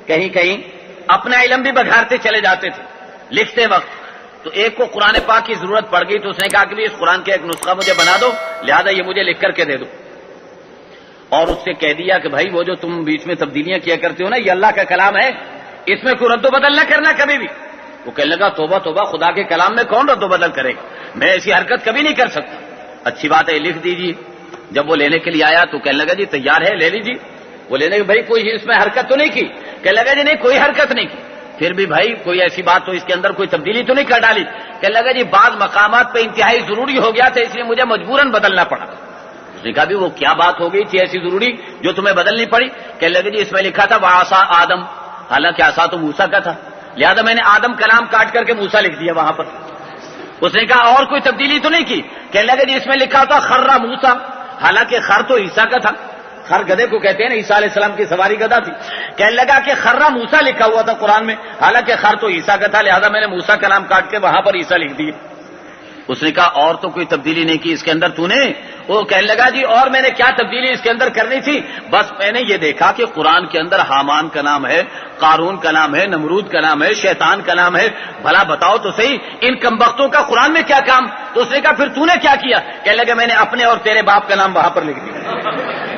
کہیں کہیں اپنا علم بھی بگھارتے چلے جاتے تھے لکھتے وقت. تو ایک کو قرآن پاک کی ضرورت پڑ گئی تو اس نے کہا کہ اس قرآن کا ایک نسخہ مجھے بنا دو, لہذا یہ مجھے لکھ کر کے دے دو. اور اس سے کہہ دیا کہ بھائی وہ جو تم بیچ میں تبدیلیاں کیا کرتے ہو نا, یہ اللہ کا کلام ہے, اس میں کوئی رد و بدل نہ کرنا کبھی بھی. وہ کہنے لگا توبہ توبہ, خدا کے کلام میں کون رد و بدل کرے گا, میں ایسی حرکت کبھی نہیں کر سکتا. اچھی بات ہے, لکھ دیجیے. جب وہ لینے کے لیے آیا تو کہنے لگا جی تیار ہے, لے لیجیے. وہ لینے کے بھائی کوئی اس میں حرکت تو نہیں کی, کہنے لگا جی نہیں کوئی حرکت نہیں کی. پھر بھی بھائی کوئی ایسی بات تو اس کے اندر کوئی تبدیلی تو نہیں کر ڈالی. کہنے لگا جی بعض مقامات پہ انتہائی ضروری ہو گیا تھا, اس لیے مجھے مجبوراً بدلنا پڑا. اس نے کہا بھی وہ کیا بات ہو گئی تھی ایسی ضروری جو تمہیں بدلنی پڑی؟ کہنے لگے جی اس میں لکھا تھا وعصا آدم, حالانکہ عصا تو موسیٰ کا تھا, لہذا میں نے آدم کا نام کاٹ کر کے موسیٰ لکھ دیا وہاں پر. اس نے کہا اور کوئی تبدیلی تو نہیں کی؟ کہنے لگے جی اس میں لکھا تھا خر موسیٰ, حالانکہ خر تو عیسیٰ کا تھا. خر گدھے کو کہتے ہیں نا, عیسیٰ علیہ السلام کی سواری گدھا تھی. کہنے لگا کہ خر موسیٰ لکھا ہوا تھا قرآن میں, حالانکہ خر تو عیسیٰ کا تھا, لہذا میں نے موسیٰ کا نام کاٹ کے وہاں پر عیسیٰ لکھ دیا. اس نے کہا اور تو کوئی تبدیلی نہیں کی اس کے اندر تو نے؟ وہ کہنے لگا جی اور میں نے کیا تبدیلی اس کے اندر کرنی تھی, بس میں نے یہ دیکھا کہ قرآن کے اندر حامان کا نام ہے, قارون کا نام ہے, نمرود کا نام ہے, شیطان کا نام ہے, بھلا بتاؤ تو صحیح ان کمبختوں کا قرآن میں کیا کام؟ تو اس نے کہا پھر تو نے کیا کیا؟ کہنے لگا میں نے اپنے اور تیرے باپ کا نام وہاں پر لکھ دیا.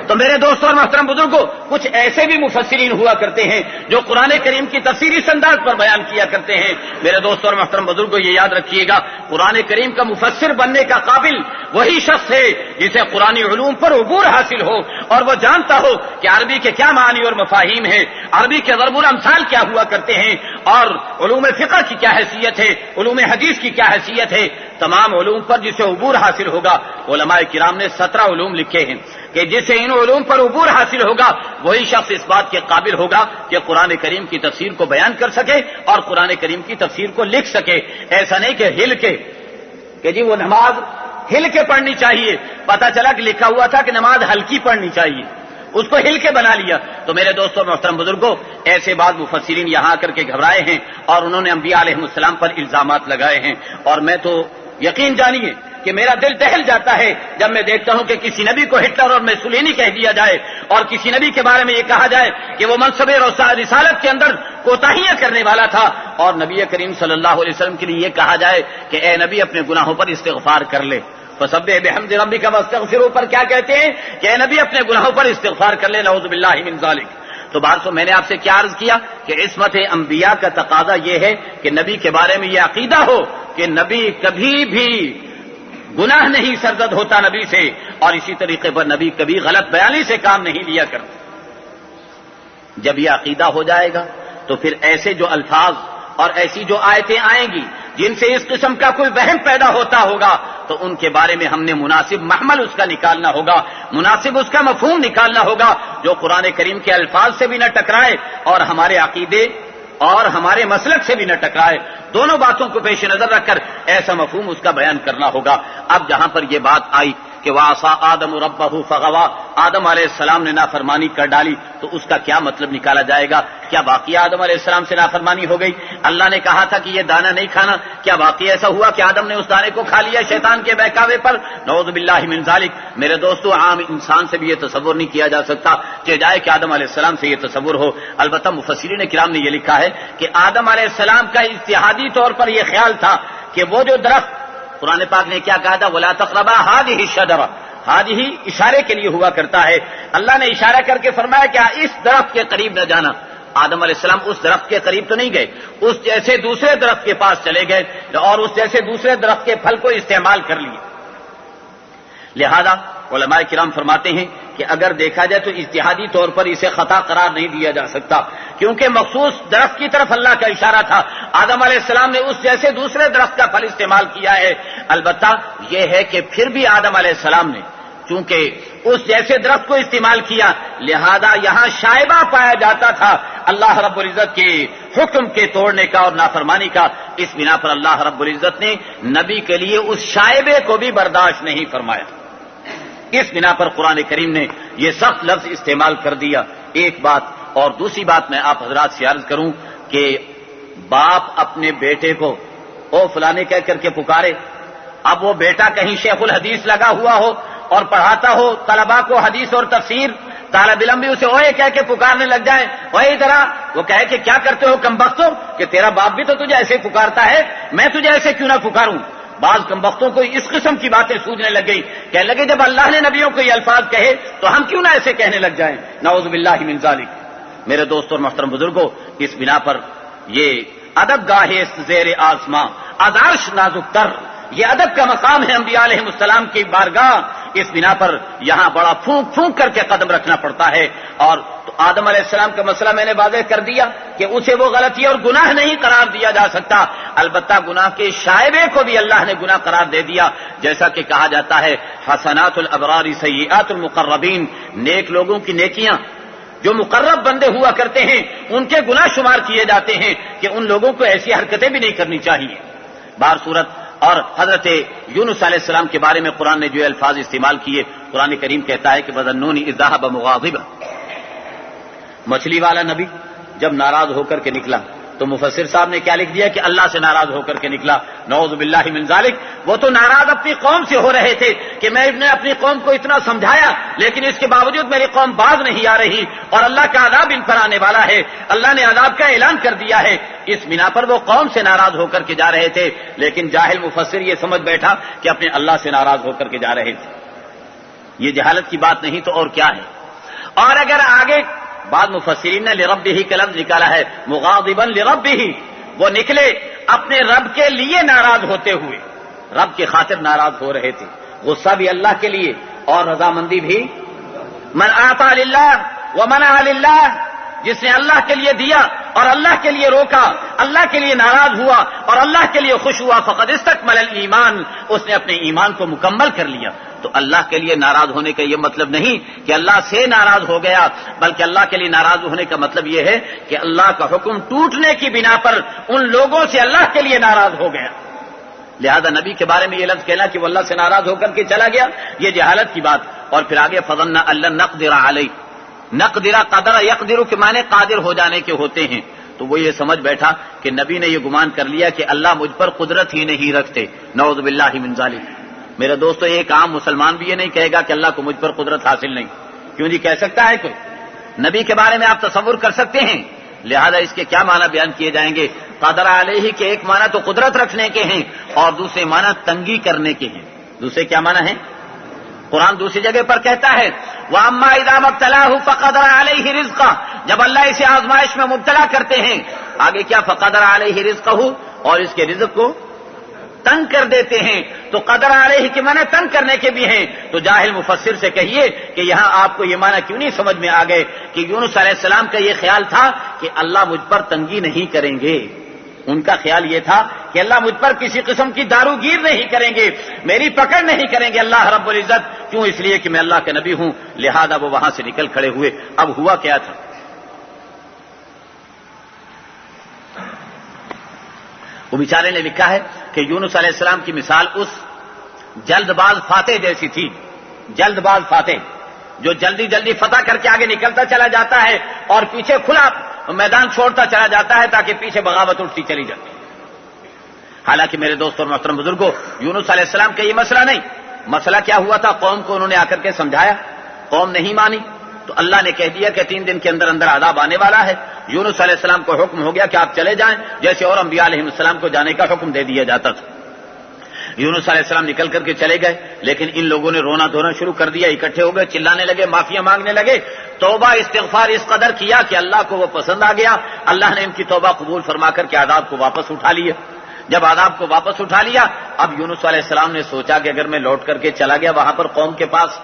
تو میرے دوستوں اور محترم بزرگوں, کچھ ایسے بھی مفسرین ہوا کرتے ہیں جو قرآن کریم کی تفسیر اس انداز پر بیان کیا کرتے ہیں. میرے دوستوں اور محترم بزرگوں یہ یاد رکھیے گا, قرآن کریم کا مفسر بننے کا قابل وہی شخص ہے جسے قرآنی علوم پر عبور حاصل ہو اور وہ جانتا ہو کہ عربی کے کیا معنی اور مفاہیم ہے, عربی کے ضرب الامثال کیا ہوا کرتے ہیں, اور علوم فقہ کی کیا حیثیت ہے, علوم حدیث کی کیا حیثیت ہے. تمام علوم پر جسے عبور حاصل ہوگا, علماء کرام نے 17 علوم لکھے ہیں کہ جسے ان علوم پر عبور حاصل ہوگا وہی شخص اس بات کے قابل ہوگا کہ قرآن کریم کی تفسیر کو بیان کر سکے اور قرآن کریم کی تفسیر کو لکھ سکے. ایسا نہیں کہ ہل کے کہ جی وہ نماز ہل کے پڑھنی چاہیے, پتہ چلا کہ لکھا ہوا تھا کہ نماز ہلکی پڑھنی چاہیے, اس کو ہل کے بنا لیا. تو میرے دوستوں محترم بزرگوں, ایسے بعض مفسرین یہاں کر کے گھبرائے ہیں اور انہوں نے انبیاء علیہ السلام پر الزامات لگائے ہیں. اور میں تو یقین جانیے کہ میرا دل دہل جاتا ہے جب میں دیکھتا ہوں کہ کسی نبی کو ہٹلر اور میسولینی کہہ دیا جائے اور کسی نبی کے بارے میں یہ کہا جائے کہ وہ منصب رسالت کے اندر کوتاہیاں کرنے والا تھا, اور نبی کریم صلی اللہ علیہ وسلم کے لیے یہ کہا جائے کہ اے نبی اپنے گناہوں پر استغفار کر لے. فسبح بحمد ربک واستغفرہ پر کیا کہتے ہیں کہ اے نبی اپنے گناہوں پر استغفار کر لے, نعوذ باللہ من ذالک. تو بارسو میں نے آپ سے کیا عرض کیا کہ عصمت انبیاء کا تقاضا یہ ہے کہ نبی کے بارے میں یہ عقیدہ ہو کہ نبی کبھی بھی گناہ نہیں سرزد ہوتا نبی سے, اور اسی طریقے پر نبی کبھی غلط بیانی سے کام نہیں لیا کرتا. جب یہ عقیدہ ہو جائے گا تو پھر ایسے جو الفاظ اور ایسی جو آیتیں آئیں گی جن سے اس قسم کا کوئی وہم پیدا ہوتا ہوگا تو ان کے بارے میں ہم نے مناسب محمل اس کا نکالنا ہوگا, مناسب اس کا مفہوم نکالنا ہوگا جو قرآن کریم کے الفاظ سے بھی نہ ٹکرائے اور ہمارے عقیدے اور ہمارے مسلک سے بھی نہ ٹکرائے. دونوں باتوں کو پیش نظر رکھ کر ایسا مفہوم اس کا بیان کرنا ہوگا. اب جہاں پر یہ بات آئی کہ وعصا آدم ربہ فغوا, آدم علیہ السلام نے نافرمانی کر ڈالی, تو اس کا کیا مطلب نکالا جائے گا؟ کیا واقعی آدم علیہ السلام سے نافرمانی ہو گئی؟ اللہ نے کہا تھا کہ یہ دانہ نہیں کھانا, کیا واقعی ایسا ہوا کہ آدم نے اس دانے کو کھا لیا شیطان کے بہکاوے پر؟ نعوذ باللہ من ذالک. میرے دوستو, عام انسان سے بھی یہ تصور نہیں کیا جا سکتا کہ جائے کہ آدم علیہ السلام سے یہ تصور ہو. البتہ مفسرین کرام نے یہ لکھا ہے کہ آدم علیہ السلام کا اجتہادی طور پر یہ خیال تھا کہ وہ جو درخت, قرآن پاک نے کیا کہا تھا, ولا تقربا هذه الشجرة, هذه اشارے کے لیے ہوا کرتا ہے. اللہ نے اشارہ کر کے فرمایا کہ اس درخت کے قریب نہ جانا. آدم علیہ السلام اس درخت کے قریب تو نہیں گئے, اس جیسے دوسرے درخت کے پاس چلے گئے اور اس جیسے دوسرے درخت کے پھل کو استعمال کر لیے. لہذا علماء کرام فرماتے ہیں کہ اگر دیکھا جائے تو اجتہادی طور پر اسے خطا قرار نہیں دیا جا سکتا, کیونکہ مخصوص درخت کی طرف اللہ کا اشارہ تھا. آدم علیہ السلام نے اس جیسے دوسرے درخت کا پھل استعمال کیا ہے. البتہ یہ ہے کہ پھر بھی آدم علیہ السلام نے چونکہ اس جیسے درخت کو استعمال کیا, لہذا یہاں شائبہ پایا جاتا تھا اللہ رب العزت کے حکم کے توڑنے کا اور نافرمانی کا. اس بنا پر اللہ رب العزت نے نبی کے لیے اس شائبے کو بھی برداشت نہیں فرمایا. اس بنا پر قرآن کریم نے یہ سخت لفظ استعمال کر دیا. ایک بات, اور دوسری بات میں آپ حضرات سے عرض کروں کہ باپ اپنے بیٹے کو او فلانے کہہ کر کے پکارے, اب وہ بیٹا کہیں شیخ الحدیث لگا ہوا ہو اور پڑھاتا ہو طلباء کو حدیث اور تفسیر, طالب علم بھی اسے اوئے کہہ کے پکارنے لگ جائے، اوئے ادھر آ، وہ کہے کہ کیا کرتے ہو کمبختوں، کہ تیرا باپ بھی تو تجھے ایسے پکارتا ہے، میں تجھے ایسے کیوں نہ پکاروں۔ بعض کمبختوں کو اس قسم کی باتیں سوجنے لگ گئی، کہنے لگے جب اللہ نے نبیوں کو یہ الفاظ کہے تو ہم کیوں نہ ایسے کہنے لگ جائیں، نعوذ باللہ من ذالک۔ میرے دوستوں اور محترم بزرگوں، اس بنا پر یہ ادب گاہ زیر آسماں، از عرش نازک تر، یہ ادب کا مقام ہے انبیاء علیہ السلام کی بارگاہ، اس بنا پر یہاں بڑا پھونک پھونک کر کے قدم رکھنا پڑتا ہے۔ اور تو آدم علیہ السلام کا مسئلہ میں نے واضح کر دیا کہ اسے وہ غلطی اور گناہ نہیں قرار دیا جا سکتا، البتہ گناہ کے شائبے کو بھی اللہ نے گناہ قرار دے دیا، جیسا کہ کہا جاتا ہے حسنات الابرار سیئات المقربین، نیک لوگوں کی نیکیاں جو مقرب بندے ہوا کرتے ہیں ان کے گناہ شمار کیے جاتے ہیں کہ ان لوگوں کو ایسی حرکتیں بھی نہیں کرنی چاہیے۔ بہر صورت، اور حضرت یونس علیہ السلام کے بارے میں قرآن نے جو الفاظ استعمال کیے، قرآن کریم کہتا ہے کہ وَظَنُّونِ إِذْ ذَهَبَ مُغَاضِبًا، مچھلی والا نبی جب ناراض ہو کر کے نکلا تو مفسر صاحب نے کیا لکھ دیا کہ اللہ سے ناراض ہو کر کے نکلا، نعوذ باللہ من ذالک۔ وہ تو ناراض اپنی قوم سے ہو رہے تھے کہ میں نے اپنی قوم کو اتنا سمجھایا لیکن اس کے باوجود میری قوم باز نہیں آ رہی اور اللہ کا عذاب ان پر آنے والا ہے، اللہ نے عذاب کا اعلان کر دیا ہے، اس بنا پر وہ قوم سے ناراض ہو کر کے جا رہے تھے، لیکن جاہل مفسر یہ سمجھ بیٹھا کہ اپنے اللہ سے ناراض ہو کر کے جا رہے تھے۔ یہ جہالت کی بات نہیں تو اور کیا ہے۔ اور اگر آگے بعض مفسرین نے لربہ کا لفظ نکالا ہے، مغاضبا لربہ، وہ نکلے اپنے رب کے لیے ناراض ہوتے ہوئے، رب کی خاطر ناراض ہو رہے تھے، غصہ بھی اللہ کے لیے اور رضامندی بھی۔ من اعطى للہ ومنع للہ، جس نے اللہ کے لیے دیا اور اللہ کے لیے روکا، اللہ کے لیے ناراض ہوا اور اللہ کے لیے خوش ہوا، فقد استکمل الایمان، اس نے اپنے ایمان کو مکمل کر لیا۔ تو اللہ کے لیے ناراض ہونے کا یہ مطلب نہیں کہ اللہ سے ناراض ہو گیا، بلکہ اللہ کے لیے ناراض ہونے کا مطلب یہ ہے کہ اللہ کا حکم ٹوٹنے کی بنا پر ان لوگوں سے اللہ کے لیے ناراض ہو گیا۔ لہذا نبی کے بارے میں یہ لفظ کہنا کہ وہ اللہ سے ناراض ہو کر کے چلا گیا، یہ جہالت کی بات۔ اور پھر آگے فظن ان لن نقدر علیہ، نقدر قدر یقدر کے معنی قادر ہو جانے کے ہوتے ہیں، تو وہ یہ سمجھ بیٹھا کہ نبی نے یہ گمان کر لیا کہ اللہ مجھ پر قدرت ہی نہیں رکھتے، نعوذ باللہ من ذالک۔ میرے دوستو، ایک عام مسلمان بھی یہ نہیں کہے گا کہ اللہ کو مجھ پر قدرت حاصل نہیں، کیوں جی کہہ سکتا ہے کوئی؟ نبی کے بارے میں آپ تصور کر سکتے ہیں، لہذا اس کے کیا معنی بیان کیے جائیں گے؟ قادر علیہ کے ایک معنی تو قدرت رکھنے کے ہیں اور دوسرے معنی تنگی کرنے کے ہیں۔ دوسرے کیا معنی ہیں؟ قرآن دوسری جگہ پر کہتا ہے وَأَمَّا إِذَا مَا ابْتَلَاهُ فَقَدَرَ عَلَيْهِ رِزْقَهُ، جب اللہ اسے آزمائش میں مبتلا کرتے ہیں، آگے کیا فَقَدَرَ عَلَيْهِ رِزْقَهُ، اور اس کے رزق کو تنگ کر دیتے ہیں، تو قدر علیہ کے معنی تنگ کرنے کے بھی ہیں۔ تو جاہل مفسر سے کہیے کہ یہاں آپ کو یہ معنی کیوں نہیں سمجھ میں آ گئے کہ یونس علیہ السلام کا یہ خیال تھا کہ اللہ مجھ پر تنگی نہیں کریں گے، ان کا خیال یہ تھا کہ اللہ مجھ پر کسی قسم کی داروگیر نہیں کریں گے، میری پکڑ نہیں کریں گے اللہ رب العزت، کیوں؟ اس لیے کہ میں اللہ کے نبی ہوں، لہذا وہ وہاں سے نکل کھڑے ہوئے۔ اب ہوا کیا تھا؟ وہ بیچارے نے لکھا ہے کہ یونس علیہ السلام کی مثال اس جلد باز فاتح جیسی تھی، جلد باز فاتح جو جلدی جلدی فتح کر کے آگے نکلتا چلا جاتا ہے اور پیچھے کھلا میدان چھوڑتا چلا جاتا ہے تاکہ پیچھے بغاوت اٹھتی چلی جاتی۔ حالانکہ میرے دوست اور محترم بزرگوں، یونس علیہ السلام کا یہ مسئلہ نہیں، مسئلہ کیا ہوا تھا؟ قوم کو انہوں نے آ کر کے سمجھایا، قوم نہیں مانی، تو اللہ نے کہہ دیا کہ 3 دن کے اندر اندر عذاب آنے والا ہے۔ یونس علیہ السلام کو حکم ہو گیا کہ آپ چلے جائیں، جیسے اور انبیاء علیہ السلام کو جانے کا حکم دے دیا جاتا تھا۔ یونس علیہ السلام نکل کر کے چلے گئے، لیکن ان لوگوں نے رونا دھونا شروع کر دیا، اکٹھے ہو گئے، چلانے لگے، معافیاں مانگنے لگے، توبہ استغفار اس قدر کیا کہ اللہ کو وہ پسند آ گیا، اللہ نے ان کی توبہ قبول فرما کر کے عذاب کو واپس اٹھا لیا۔ جب عذاب کو واپس اٹھا لیا، اب یونس علیہ السلام نے سوچا کہ اگر میں لوٹ کر کے چلا گیا وہاں پر قوم کے پاس،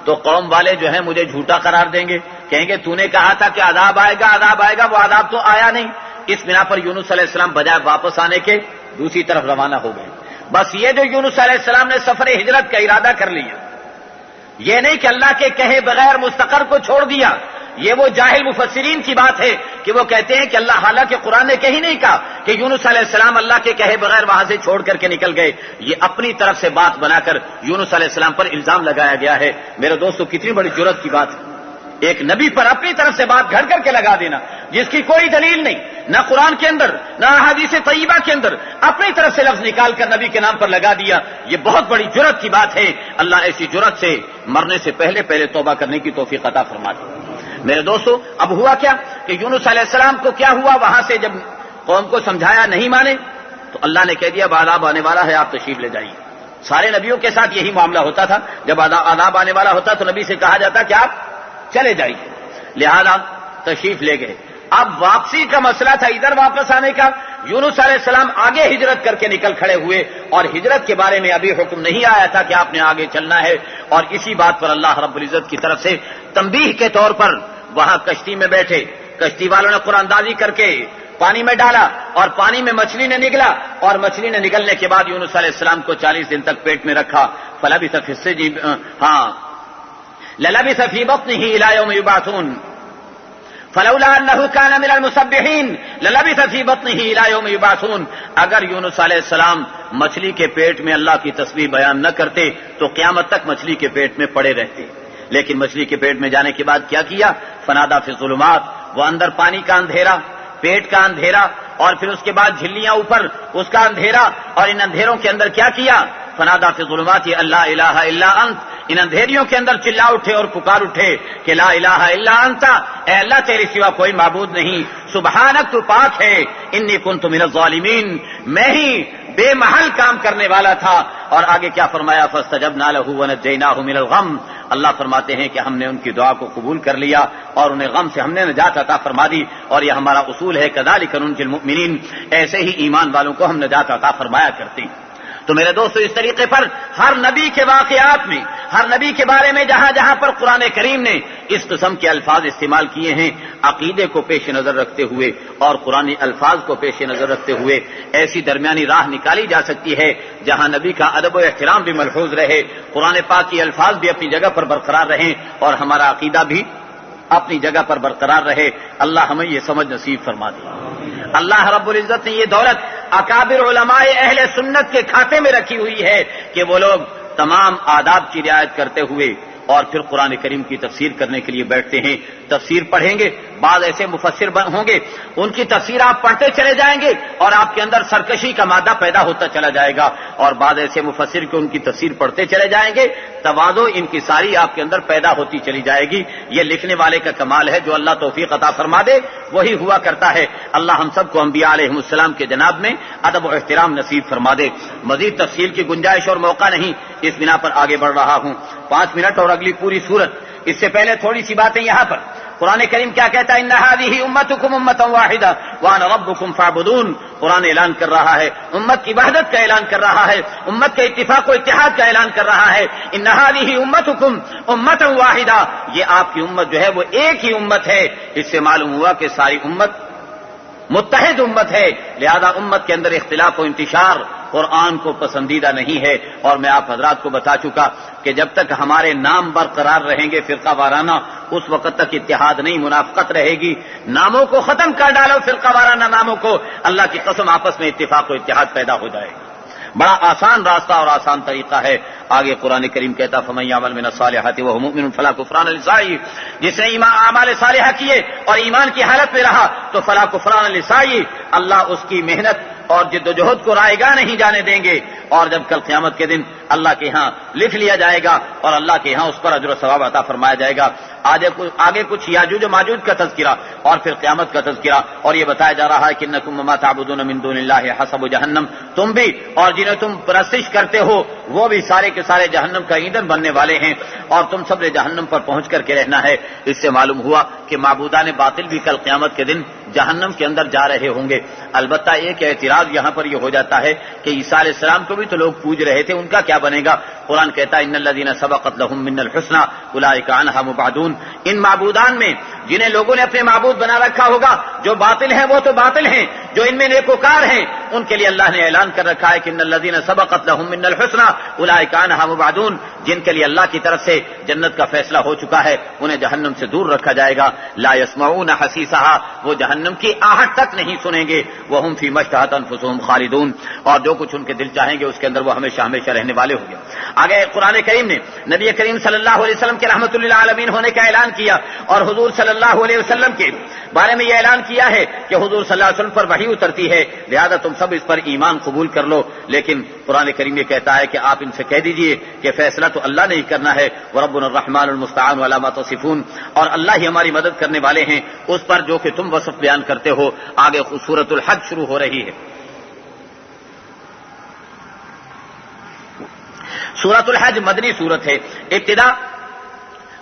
تو قوم والے جو ہیں مجھے جھوٹا قرار دیں گے، کہیں گے تو نے کہا تھا کہ عذاب آئے گا، عذاب آئے گا، وہ عذاب تو آیا نہیں۔ اس بنا پر یونس علیہ السلام بجائے واپس آنے کے دوسری طرف روانہ ہو گئے۔ بس یہ جو یونس علیہ السلام نے سفر ہجرت کا ارادہ کر لیا، یہ نہیں کہ اللہ کے کہے بغیر مستقر کو چھوڑ دیا، یہ وہ جاہل مفسرین کی بات ہے کہ وہ کہتے ہیں کہ اللہ، حالانکہ قرآن نے کہیں نہیں کہا کہ یونس علیہ السلام اللہ کے کہے بغیر وہاں سے چھوڑ کر کے نکل گئے، یہ اپنی طرف سے بات بنا کر یونس علیہ السلام پر الزام لگایا گیا ہے۔ میرے دوستو، کتنی بڑی جرأت کی بات ہے ایک نبی پر اپنی طرف سے بات گھڑ کر کے لگا دینا، جس کی کوئی دلیل نہیں، نہ قرآن کے اندر نہ احادیث طیبہ کے اندر، اپنی طرف سے لفظ نکال کر نبی کے نام پر لگا دیا، یہ بہت بڑی جرأت کی بات ہے۔ اللہ ایسی جرأت سے مرنے سے پہلے پہلے توبہ کرنے کی توفیق عطا فرما دے۔ میرے دوستو، اب ہوا کیا کہ یونس علیہ السلام کو کیا ہوا، وہاں سے جب قوم کو سمجھایا نہیں مانے تو اللہ نے کہہ دیا عذاب آنے والا ہے، آپ تشریف لے جائیے۔ سارے نبیوں کے ساتھ یہی معاملہ ہوتا تھا، جب عذاب آنے والا ہوتا تو نبی سے کہا جاتا کہ آپ چلے جائیے، لہذا تشریف لے گئے۔ اب واپسی کا مسئلہ تھا، ادھر واپس آنے کا۔ یونس علیہ السلام آگے ہجرت کر کے نکل کھڑے ہوئے، اور ہجرت کے بارے میں ابھی حکم نہیں آیا تھا کہ آپ نے آگے چلنا ہے، اور اسی بات پر اللہ رب العزت کی طرف سے تنبیہ کے طور پر وہاں کشتی میں بیٹھے، کشتی والوں نے قرآن اندازی کر کے پانی میں ڈالا، اور پانی میں مچھلی نے نکلا، اور مچھلی نے نکلنے کے بعد یونس علیہ السلام کو 40 دن تک پیٹ میں رکھا۔ فلبث فی السجن للبث فی بطنہ الی یوم یبعثون فلولا انه كان من المسبحين للبث في بطنه الى يوم يبعثون۔ اگر یونس علیہ السلام مچھلی کے پیٹ میں اللہ کی تسبیح بیان نہ کرتے تو قیامت تک مچھلی کے پیٹ میں پڑے رہتے، لیکن مچھلی کے پیٹ میں جانے کے بعد کیا کیا، فنادا فی الظلمات، وہ اندر پانی کا اندھیرا، پیٹ کا اندھیرا، اور پھر اس کے بعد جھلیاں اوپر، اس کا اندھیرا، اور ان اندھیروں کے اندر کیا کیا، فنادا فی الظلمات اللہ الہ الا انت، ان اندھیریوں کے اندر چلا اٹھے اور پکار اٹھے کہ لا الہ الا انت، اے اللہ تیرے سوا کوئی معبود نہیں، سبحانک تو پاک ہے، انی کنت من الظالمین، میں ہی بے محل کام کرنے والا تھا۔ اور آگے کیا فرمایا، فاستجبنا له ونجیناہ من الغم، اللہ فرماتے ہیں کہ ہم نے ان کی دعا کو قبول کر لیا اور انہیں غم سے ہم نے نجات عطا فرما دی، اور یہ ہمارا اصول ہے کذالک ننجی المؤمنین، ایسے ہی ایمان والوں کو ہم نجات عطا فرمایا کرتے ہیں۔ تو میرے دوستو، اس طریقے پر ہر نبی کے واقعات میں، ہر نبی کے بارے میں جہاں جہاں پر قرآن کریم نے اس قسم کے الفاظ استعمال کیے ہیں، عقیدے کو پیش نظر رکھتے ہوئے اور قرآنی الفاظ کو پیش نظر رکھتے ہوئے ایسی درمیانی راہ نکالی جا سکتی ہے جہاں نبی کا ادب و احترام بھی ملحوظ رہے، قرآن پاک کی الفاظ بھی اپنی جگہ پر برقرار رہیں، اور ہمارا عقیدہ بھی اپنی جگہ پر برقرار رہے۔ اللہ ہمیں یہ سمجھ نصیب فرما دے۔ اللہ رب العزت نے یہ دولت اکابر علماء اہل سنت کے کھاتے میں رکھی ہوئی ہے کہ وہ لوگ تمام آداب کی رعایت کرتے ہوئے اور پھر قرآن کریم کی تفسیر کرنے کے لیے بیٹھتے ہیں، تفسیر پڑھیں گے، بعض ایسے مفسر ہوں گے ان کی تفسیر آپ پڑھتے چلے جائیں گے اور آپ کے اندر سرکشی کا مادہ پیدا ہوتا چلا جائے گا، اور بعض ایسے مفسر کہ ان کی تفسیر پڑھتے چلے جائیں گے، تواضع انکساری آپ کے اندر پیدا ہوتی چلی جائے گی۔ یہ لکھنے والے کا کمال ہے، جو اللہ توفیق عطا فرما دے وہی ہوا کرتا ہے۔ اللہ ہم سب کو انبیاء علیہ السلام کے جناب میں ادب و احترام نصیب فرما دے۔ مزید تفصیل کی گنجائش اور موقع نہیں، اس بنا پر آگے بڑھ رہا ہوں، 5 منٹ اور اگلی پوری سورت۔ اس سے پہلے تھوڑی سی باتیں یہاں پر، قرآن کریم کیا کہتا ہے، ان هذه امتکم امۃ واحدہ وانا ربکم فاعبدون۔ قرآن اعلان کر رہا ہے، امت کی وحدت کا اعلان کر رہا ہے، امت کے اتفاق و اتحاد کا اعلان کر رہا ہے۔ ان هذه امتکم امۃ واحدہ، یہ آپ کی امت جو ہے وہ ایک ہی امت ہے۔ اس سے معلوم ہوا کہ ساری امت متحد امت ہے، لہذا امت کے اندر اختلاف و انتشار قرآن کو پسندیدہ نہیں ہے۔ اور میں آپ حضرات کو بتا چکا کہ جب تک ہمارے نام برقرار رہیں گے فرقہ وارانہ، اس وقت تک اتحاد نہیں، منافقت رہے گی۔ ناموں کو ختم کر ڈالو، فرقہ وارانہ ناموں کو، اللہ کی قسم آپس میں اتفاق و اتحاد پیدا ہو جائے گا۔ بڑا آسان راستہ اور آسان طریقہ ہے۔ آگے قرآن کریم کہتا فمن یعمل من الصالحات وهو مؤمن فلا کفران لسعیہ، جس نے اعمال صالحہ کیے اور ایمان کی حالت میں رہا تو فلا کفران لسعیہ، اللہ اس کی محنت اور جد و جہد کو رائے گاہ نہیں جانے دیں گے، اور جب کل قیامت کے دن اللہ کے ہاں لکھ لیا جائے گا اور اللہ کے ہاں اس پر اجر و ثواب عطا فرمایا جائے گا۔ آگے کچھ یاجوج و ماجوج کا تذکرہ اور پھر قیامت کا تذکرہ، اور یہ بتایا جا رہا ہے کہ انکم وما تعبدون من دون اللہ حسب جہنم، تم بھی اور جنہیں تم پرستش کرتے ہو وہ بھی سارے کے سارے جہنم کا ایندھن بننے والے ہیں، اور تم سب نے جہنم پر پہنچ کر کے رہنا ہے۔ اس سے معلوم ہوا کہ معبودان باطل بھی کل قیامت کے دن جہنم کے اندر جا رہے ہوں گے۔ البتہ ایک اعتراض یہاں پر یہ ہو جاتا ہے کہ عیسیٰ علیہ السلام کو بھی تو لوگ پوج رہے تھے، ان کا کیا بنے گا؟ قرآن کہتا ہے ان الذین سبقت لهم من الحسنى اولئک عنها مبعدون، ان معبودان میں جنہیں لوگوں نے اپنے معبود بنا رکھا ہوگا، جو باطل ہیں وہ تو باطل ہیں، جو ان میں نیکوکار ہیں ان کے لیے اللہ نے اعلان کر رکھا ہے کہ ان الذین سبقت لهم من الحسنى اولئک عنها مبعدون، جن کے لیے اللہ کی طرف سے جنت کا فیصلہ ہو چکا ہے انہیں جہنم سے دور رکھا جائے گا۔ لا يسمعون حسیسها، وہ جہنم کی آہٹ تک نہیں سنیں گے، وهم فيما اشتهت انفسهم خالدون، اور جو کچھ ان کے دل چاہیں گے اس کے اندر وہ ہمیشہ ہمیشہ رہنے والے ہوں گے۔ آگے قرآن کریم نے نبی کریم صلی اللہ علیہ وسلم کے رحمت للعالمین ہونے کا اعلان کیا، اور حضور صلی اللہ علیہ وسلم کے بارے میں یہ اعلان کیا ہے کہ حضور صلی اللہ علیہ وسلم پر وحی اترتی ہے، لہذا تم سب اس پر ایمان قبول کر لو. لیکن قرآن کریم یہ کہتا ہے کہ آپ ان سے کہہ دیجئے کہ فیصلہ تو اللہ نے ہی کرنا ہے. وربنا الرحمن المستعان علی ما تصفون، اور اللہ ہی ہماری مدد کرنے والے ہیں اس پر جو کہ تم وصف بیان کرتے ہو. آگے سورۃ الحج شروع ہو رہی ہے. سورۃ الحج مدنی سورت ہے. ابتدا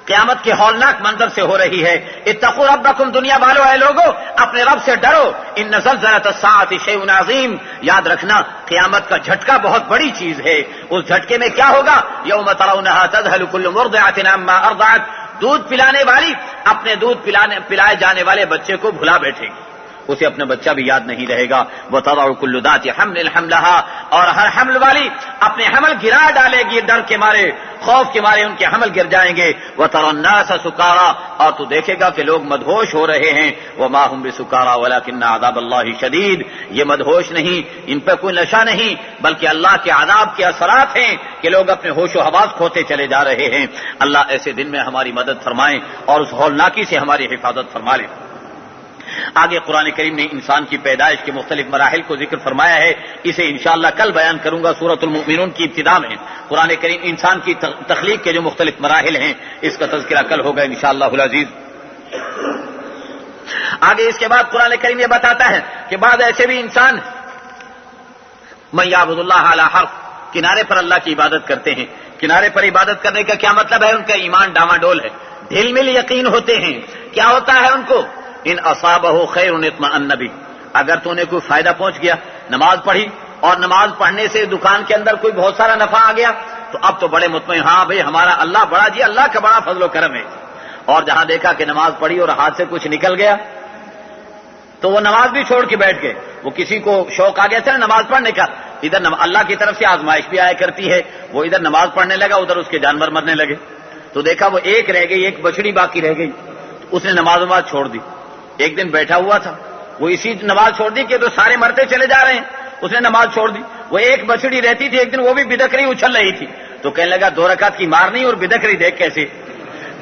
قیامت کے ہولناک منظر سے ہو رہی ہے. اتقوا ربکم، دنیا والوں اے لوگو اپنے رب سے ڈرو. ان زلزلۃ الساعۃ شیء عظیم، یاد رکھنا قیامت کا جھٹکا بہت بڑی چیز ہے. اس جھٹکے میں کیا ہوگا؟ یوم ترونھا تذہل کل مرضعۃ عما ارضعت، دودھ پلانے والی اپنے دودھ پلائے جانے والے بچے کو بھلا بیٹھے گی، اسے اپنا بچہ بھی یاد نہیں رہے گا. وتضع كل ذات حمل حملها، اور ہر حمل والی اپنے حمل گرا ڈالے گی، ڈر کے مارے خوف کے مارے ان کے حمل گر جائیں گے. وترى الناس سکارا، اور تو دیکھے گا کہ لوگ مدہوش ہو رہے ہیں. وما هم بسکارا ولكن عذاب الله شدید، یہ مدہوش نہیں، ان پہ کوئی نشہ نہیں، بلکہ اللہ کے عذاب کے اثرات ہیں کہ لوگ اپنے ہوش و حواس کھوتے چلے جا رہے ہیں. اللہ ایسے دن میں ہماری مدد فرمائیں اور اس ہولناکی سے ہماری حفاظت فرما لیں. آگے قرآن کریم نے انسان کی پیدائش کے مختلف مراحل کو ذکر فرمایا ہے. اسے انشاءاللہ کل بیان کروں گا. سورۃ المؤمنون کی ابتدا میں قرآن کریم انسان کی تخلیق کے جو مختلف مراحل ہیں اس کا تذکرہ کل ہوگا انشاءاللہ العزیز. آگے اس کے بعد قرآن کریم یہ بتاتا ہے کہ بعد ایسے بھی انسان من یعبد اللہ علی حرف، کنارے پر اللہ کی عبادت کرتے ہیں. کنارے پر عبادت کرنے کا کیا مطلب ہے؟ ان کا ایمان ڈاواڈول ہے، ڈھل مل یقین ہوتے ہیں. کیا ہوتا ہے ان کو؟ ان اصابہ خیر اطمأن بھی، اگر تو نے کوئی فائدہ پہنچ گیا، نماز پڑھی اور نماز پڑھنے سے دکان کے اندر کوئی بہت سارا نفع آ گیا تو اب تو بڑے مطمئن، ہاں بھئی ہمارا اللہ بڑا جی، اللہ کا بڑا فضل و کرم ہے. اور جہاں دیکھا کہ نماز پڑھی اور ہاتھ سے کچھ نکل گیا تو وہ نماز بھی چھوڑ کے بیٹھ گئے. وہ کسی کو شوق آ گیا تھا نماز پڑھنے کا، ادھر اللہ کی طرف سے آزمائش بھی آیا کرتی ہے، وہ ادھر نماز پڑھنے لگا، ادھر اس کے جانور مرنے لگے. تو دیکھا وہ ایک رہ گئی، ایک بچڑی باقی رہ گئی، تو اس نے نماز چھوڑ دی. ایک دن بیٹھا ہوا تھا، وہ اسی نماز چھوڑ دی کہ تو سارے مرتے چلے جا رہے ہیں، اس نے نماز چھوڑ دی. وہ ایک بچڑی رہتی تھی، ایک دن وہ بھی بدک رہی اچھل رہی تھی، تو کہنے لگا 2 رکعت کی مارنی اور بدک رہی دیکھ کیسے.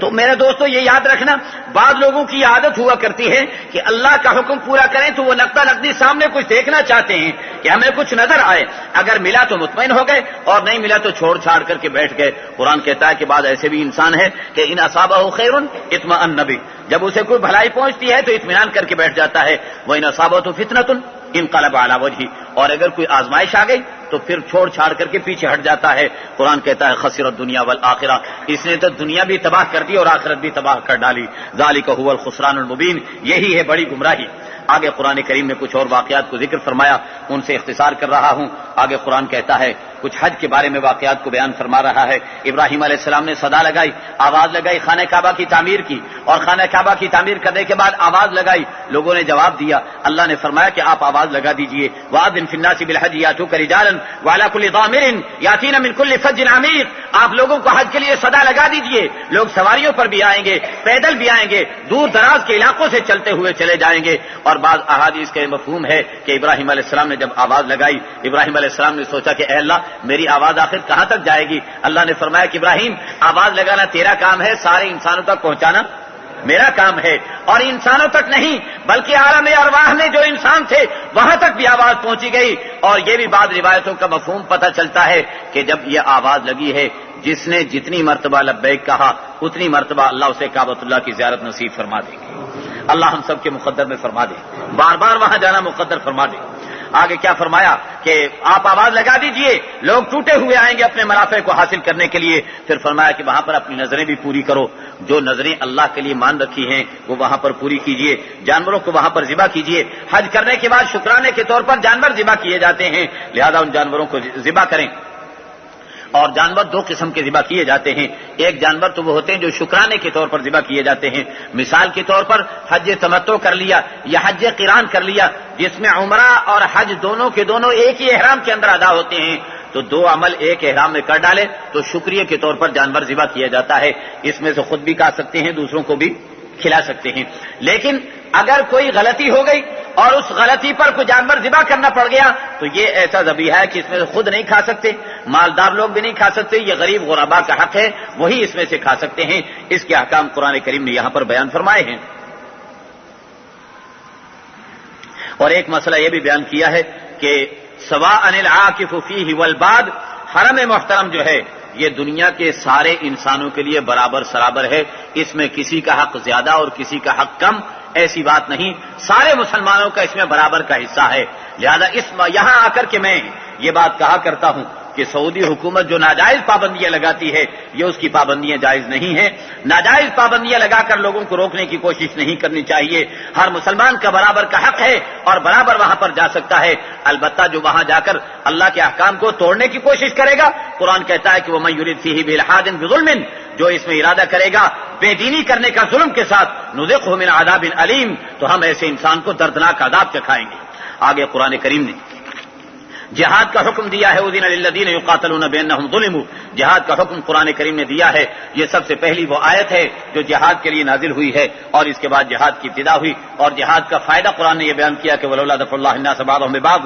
تو میرے دوستو یہ یاد رکھنا، بعض لوگوں کی عادت ہوا کرتی ہے کہ اللہ کا حکم پورا کریں تو وہ نقطہ نقدی سامنے کچھ دیکھنا چاہتے ہیں کہ ہمیں کچھ نظر آئے، اگر ملا تو مطمئن ہو گئے اور نہیں ملا تو چھوڑ چھاڑ کر کے بیٹھ گئے. قرآن کہتا ہے کہ بعض ایسے بھی انسان ہے کہ ان اصابہ خیر اطمأن بھی، جب اسے کوئی بھلائی پہنچتی ہے تو اطمینان کر کے بیٹھ جاتا ہے. وَإِنْ أَصَابَتْهُ فِتْنَةٌ انقلب علی وجہہ، اور اگر کوئی آزمائش آ گئی تو پھر چھوڑ چھاڑ کر کے پیچھے ہٹ جاتا ہے. قرآن کہتا ہے خسر الدنیا والآخرہ، اس نے تو دنیا بھی تباہ کر دی اور آخرت بھی تباہ کر ڈالی. ذالک هو الخسران المبین، یہی ہے بڑی گمراہی. آگے قرآن کریم نے کچھ اور واقعات کو ذکر فرمایا، ان سے اختصار کر رہا ہوں. آگے قرآن کہتا ہے کچھ حج کے بارے میں واقعات کو بیان فرما رہا ہے. ابراہیم علیہ السلام نے صدا لگائی، آواز لگائی خانہ کعبہ کی تعمیر کی، اور خانہ کعبہ کی تعمیر کرنے کے بعد آواز لگائی، لوگوں نے جواب دیا. اللہ نے فرمایا کہ آپ آواز لگا دیجئے، وَأَذِّن فِي النَّاسِ بِالْحَجِّ يَأْتُوكَ رِجَالًا وَعَلَىٰ كُلِّ ضَامِرٍ يَأْتِينَ مِنْ كُلِّ فَجٍّ عَمِيقٍ، آپ لوگوں کو حج کے لیے صدا لگا دیجئے، لوگ سواریوں پر بھی آئیں گے، پیدل بھی آئیں گے، دور دراز کے علاقوں سے چلتے ہوئے چلے جائیں گے. اور بعض احادیث کا مفہوم ہے کہ ابراہیم علیہ السلام نے جب آواز لگائی، ابراہیم علیہ السلام نے سوچا کہ اے اللہ میری آواز آخر کہاں تک جائے گی. اللہ نے فرمایا کہ ابراہیم آواز لگانا تیرا کام ہے، سارے انسانوں تک پہنچانا میرا کام ہے. اور انسانوں تک نہیں بلکہ عالم ارواح میں جو انسان تھے وہاں تک بھی آواز پہنچی گئی. اور یہ بھی بعض روایتوں کا مفہوم پتہ چلتا ہے کہ جب یہ آواز لگی ہے جس نے جتنی مرتبہ لبیک کہا اتنی مرتبہ اللہ اسے کعبۃ اللہ کی زیارت نصیب فرما دیں گے. اللہ ہم سب کے مقدر میں فرما دے، بار بار وہاں جانا مقدر فرما دے. آگے کیا فرمایا کہ آپ آواز لگا دیجئے، لوگ ٹوٹے ہوئے آئیں گے اپنے منافع کو حاصل کرنے کے لیے. پھر فرمایا کہ وہاں پر اپنی نظریں بھی پوری کرو، جو نظریں اللہ کے لیے مان رکھی ہیں وہ وہاں پر پوری کیجئے. جانوروں کو وہاں پر ذبح کیجئے. حج کرنے کے بعد شکرانے کے طور پر جانور ذبح کیے جاتے ہیں، لہذا ان جانوروں کو ذبح کریں. اور جانور 2 قسم کے ذبح کیے جاتے ہیں. ایک جانور تو وہ ہوتے ہیں جو شکرانے کے طور پر ذبح کیے جاتے ہیں. مثال کے طور پر حج تمتع کر لیا یا حج قران کر لیا، جس میں عمرہ اور حج دونوں کے دونوں ایک ہی احرام کے اندر ادا ہوتے ہیں، تو 2 عمل ایک احرام میں کر ڈالے تو شکریہ کے طور پر جانور ذبح کیا جاتا ہے. اس میں سے خود بھی کھا سکتے ہیں، دوسروں کو بھی کھلا سکتے ہیں. لیکن اگر کوئی غلطی ہو گئی اور اس غلطی پر کوئی جانور ذبح کرنا پڑ گیا تو یہ ایسا ذبیحہ ہے کہ اس میں سے خود نہیں کھا سکتے، مالدار لوگ بھی نہیں کھا سکتے، یہ غریب غربا کا حق ہے، وہی اس میں سے کھا سکتے ہیں. اس کے احکام قرآن کریم نے یہاں پر بیان فرمائے ہیں. اور ایک مسئلہ یہ بھی بیان کیا ہے کہ سواء العاکف فیہ والباد، حرم محترم جو ہے یہ دنیا کے سارے انسانوں کے لیے برابر سرابر ہے، اس میں کسی کا حق زیادہ اور کسی کا حق کم، ایسی بات نہیں، سارے مسلمانوں کا اس میں برابر کا حصہ ہے۔ لہذا یہاں آ کر کے میں یہ بات کہا کرتا ہوں کہ سعودی حکومت جو ناجائز پابندیاں لگاتی ہے یہ اس کی پابندیاں جائز نہیں ہیں، ناجائز پابندیاں لگا کر لوگوں کو روکنے کی کوشش نہیں کرنی چاہیے، ہر مسلمان کا برابر کا حق ہے اور برابر وہاں پر جا سکتا ہے، البتہ جو وہاں جا کر اللہ کے احکام کو توڑنے کی کوشش کرے گا، قرآن کہتا ہے کہ وَمَن يُرِدْ فِيهِ بِإِلْحَادٍ بِظُلْمٍ، جو اس میں ارادہ کرے گا بے دینی کرنے کا ظلم کے ساتھ، نُذِقْهُ مِنْ عَذَابٍ أَلِيمٍ، تو ہم ایسے انسان کو دردناک عذاب چکھائیں گے۔ آگے قرآن کریم نے جہاد کا حکم دیا ہے، اذن للذین یقاتلون بانہم ظلموا، جہاد کا حکم قرآن کریم نے دیا ہے، یہ سب سے پہلی وہ آیت ہے جو جہاد کے لیے نازل ہوئی ہے، اور اس کے بعد جہاد کی ابتدا ہوئی، اور جہاد کا فائدہ قرآن نے یہ بیان کیا کہ ولولا دفع اللہ الناس بعضهم ببعض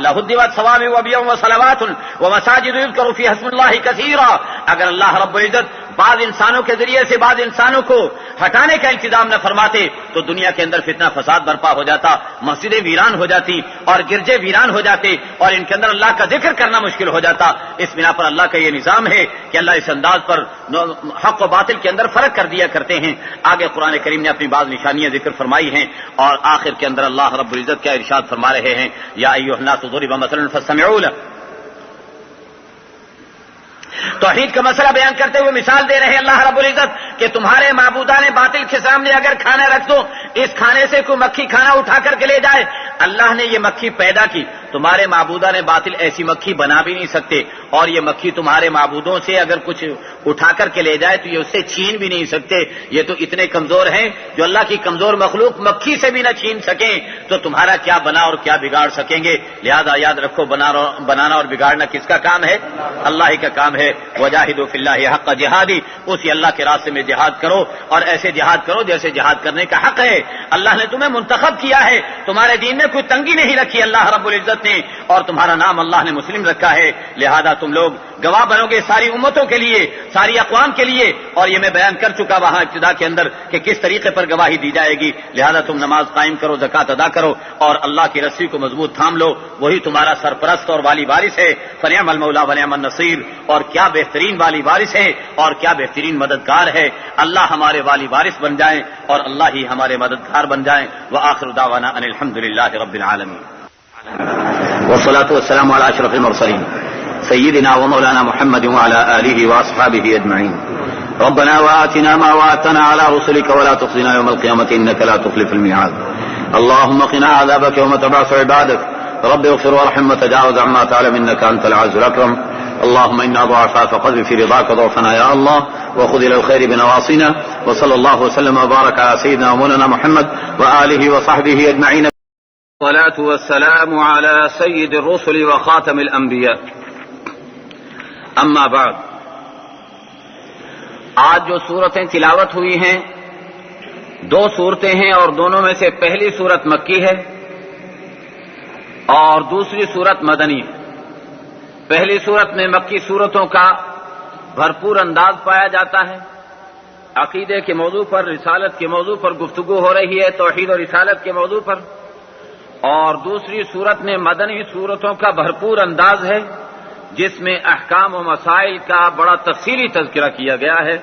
لہدمت صوامع وبیع وصلوات ومساجد یذکر فیہا اسم اللہ کثیرا، اگر اللہ رب العزت بعض انسانوں کے ذریعے سے بعض انسانوں کو ہٹانے کا انتظام نہ فرماتے تو دنیا کے اندر فتنہ فساد برپا ہو جاتا، مسجدیں ویران ہو جاتی اور گرجے ویران ہو جاتے اور ان کے اندر اللہ کا ذکر کرنا مشکل ہو جاتا۔ اس بنا پر اللہ کا یہ نظام ہے کہ اللہ اس انداز پر حق و باطل کے اندر فرق کر دیا کرتے ہیں۔ آگے قرآن کریم نے اپنی بعض نشانیاں ذکر فرمائی ہیں اور آخر کے اندر اللہ رب العزت کیا ارشاد فرما رہے ہیں، یا ایھا الناس ضرب مثل فاستمعوا له، توحید کا مسئلہ بیان کرتے ہوئے مثال دے رہے ہیں اللہ رب العزت کہ تمہارے معبودان باطل کے سامنے اگر کھانا رکھ دو، اس کھانے سے کوئی مکھی کھانا اٹھا کر کے لے جائے، اللہ نے یہ مکھی پیدا کی، تمہارے معبودان باطل ایسی مکھی بنا بھی نہیں سکتے، اور یہ مکھی تمہارے معبودوں سے اگر کچھ اٹھا کر کے لے جائے تو یہ اسے چھین بھی نہیں سکتے، یہ تو اتنے کمزور ہیں جو اللہ کی کمزور مخلوق مکھی سے بھی نہ چھین سکیں، تو تمہارا کیا بنا اور کیا بگاڑ سکیں گے؟ لہذا یاد رکھو بنانا اور بگاڑنا کس کا کام ہے؟ اللہ ہی کا کام ہے۔ وجاہدوا فی اللہ حق جہادی، اسی اللہ کے راستے میں جہاد کرو اور ایسے جہاد کرو جیسے جہاد کرنے کا حق ہے۔ اللہ نے تمہیں منتخب کیا ہے، تمہارے دین میں کوئی تنگی نہیں رکھی اللہ رب العزت نے، اور تمہارا نام اللہ نے مسلم رکھا ہے، لہذا تم لوگ گواہ بنو گے ساری امتوں کے لیے، ساری اقوام کے لیے، اور یہ میں بیان کر چکا وہاں ابتدا کے اندر کہ کس طریقے پر گواہی دی جائے گی۔ لہذا تم نماز قائم کرو، زکوٰۃ ادا کرو اور اللہ کی رسی کو مضبوط تھام لو، وہی تمہارا سرپرست اور والی وارث ہے۔ فنعم المولا ونعم النصیر، اور کیا بہترین والی وارث ہے اور کیا بہترین مددگار ہے۔ اللہ ہمارے والی وارث بن جائیں اور اللہ ہی ہمارے مددگار بن جائیں۔ وآخر دعوانا ان الحمد للہ رب العالمین، والصلاة والسلام على اشرف المرسلین سیدنا ومولانا محمد وعلى آلہ واصحابہ اجمعین۔ ربنا وآتنا ما وعدتنا على رسلك ولا تخزنا يوم القيامة إنك لا تخلف الميعاد۔ اللهم قنا عذابك يوم تبعث عبادك، رب اغفر وارحم وتجاوز عما تعلم إنك أنت العز الأكرم۔ اللهم إنا ضعفاء فقدر في رضاك ضعفنا يا الله، وخذ إلى الخير بنواصينا، وصلى الله وسلم وبارك على سيدنا ومولانا محمد وآله وصحبه أجمعين۔ الصلاة والسلام على سيد الرسل وخاتم الأنبياء، أما بعد، آج جو صورتیں تلاوت ہوئی ہیں دو صورتیں ہیں، اور دونوں میں سے پہلی صورت مکی ہے اور دوسری صورت مدنی ہے۔ پہلی صورت میں مکی صورتوں کا بھرپور انداز پایا جاتا ہے، عقیدے کے موضوع پر، رسالت کے موضوع پر گفتگو ہو رہی ہے، توحید اور رسالت کے موضوع پر، اور دوسری صورت میں مدنی صورتوں کا بھرپور انداز ہے جس میں احکام و مسائل کا بڑا تفصیلی تذکرہ کیا گیا ہے۔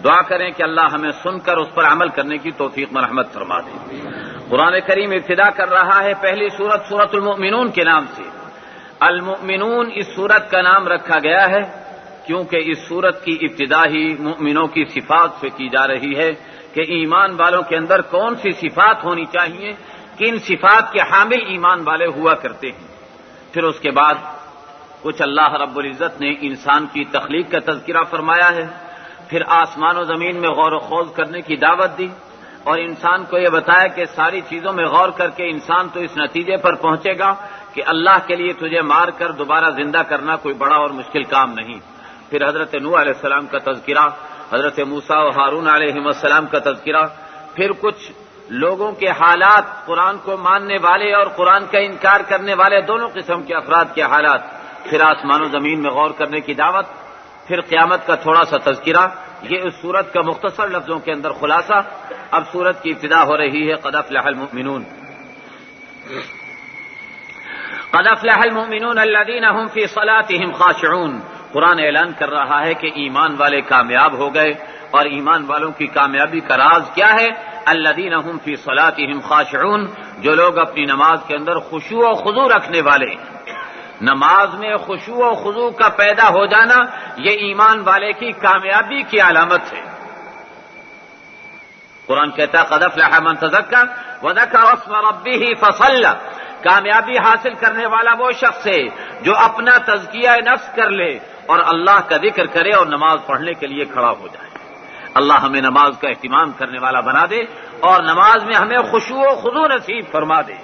دعا کریں کہ اللہ ہمیں سن کر اس پر عمل کرنے کی توفیق مرحمت فرما دے۔ قرآن کریم ابتدا کر رہا ہے پہلی صورت سورۃ المؤمنون کے نام سے۔ المؤمنون اس صورت کا نام رکھا گیا ہے کیونکہ اس صورت کی ابتدا ہی مؤمنوں کی صفات سے کی جا رہی ہے کہ ایمان والوں کے اندر کون سی صفات ہونی چاہیے، کن صفات کے حامل ایمان والے ہوا کرتے ہیں۔ پھر اس کے بعد کچھ اللہ رب العزت نے انسان کی تخلیق کا تذکرہ فرمایا ہے، پھر آسمان و زمین میں غور و خوض کرنے کی دعوت دی، اور انسان کو یہ بتایا کہ ساری چیزوں میں غور کر کے انسان تو اس نتیجے پر پہنچے گا کہ اللہ کے لیے تجھے مار کر دوبارہ زندہ کرنا کوئی بڑا اور مشکل کام نہیں۔ پھر حضرت نوح علیہ السلام کا تذکرہ، حضرت موسیٰ و ہارون علیہ السلام کا تذکرہ، پھر کچھ لوگوں کے حالات، قرآن کو ماننے والے اور قرآن کا انکار کرنے والے دونوں قسم کے افراد کے حالات، پھر آسمان و زمین میں غور کرنے کی دعوت، پھر قیامت کا تھوڑا سا تذکرہ۔ یہ اس سورت کا مختصر لفظوں کے اندر خلاصہ۔ اب سورت کی ابتدا ہو رہی ہے قد افلح المؤمنون۔ قد افلح المؤمنون الذين هم في صلاتهم خاشعون. قرآن اعلان کر رہا ہے کہ ایمان والے کامیاب ہو گئے، اور ایمان والوں کی کامیابی کا راز کیا ہے؟ الذین هم فی صلاتهم خاشعون، جو لوگ اپنی نماز کے اندر خشوع و خضوع رکھنے والے ہیں. نماز میں خشوع و خضوع کا پیدا ہو جانا یہ ایمان والے کی کامیابی کی علامت ہے. قرآن کہتا ہے قد افلح من تزکیٰ وذکر اسم ربہ فصلی. کامیابی حاصل کرنے والا وہ شخص ہے جو اپنا تزکیہ نفس کر لے اور اللہ کا ذکر کرے اور نماز پڑھنے کے لیے کھڑا ہو جائے. اللہ ہمیں نماز کا اہتمام کرنے والا بنا دے اور نماز میں ہمیں خشوع و خضوع نصیب فرما دے.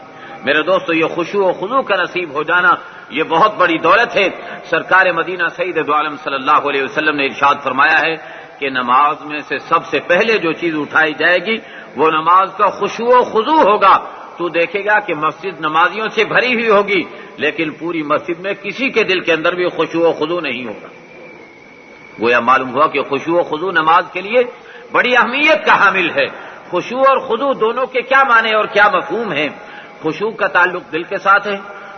میرے دوستو، یہ خشوع و خضوع کا نصیب ہو جانا یہ بہت بڑی دولت ہے. سرکار مدینہ سید دو عالم صلی اللہ علیہ وسلم نے ارشاد فرمایا ہے کہ نماز میں سے سب سے پہلے جو چیز اٹھائی جائے گی وہ نماز کا خشوع و خضوع ہوگا. تو دیکھے گا کہ مسجد نمازیوں سے بھری ہوئی ہوگی، لیکن پوری مسجد میں کسی کے دل کے اندر بھی خشوع و خضوع نہیں ہوگا. گویا معلوم ہوا کہ خشوع و خضوع نماز کے لیے بڑی اہمیت کا حامل ہے. خشوع اور خضوع دونوں کے کیا معنی اور کیا مفہوم ہے؟ خشوع کا تعلق دل کے ساتھ ہے،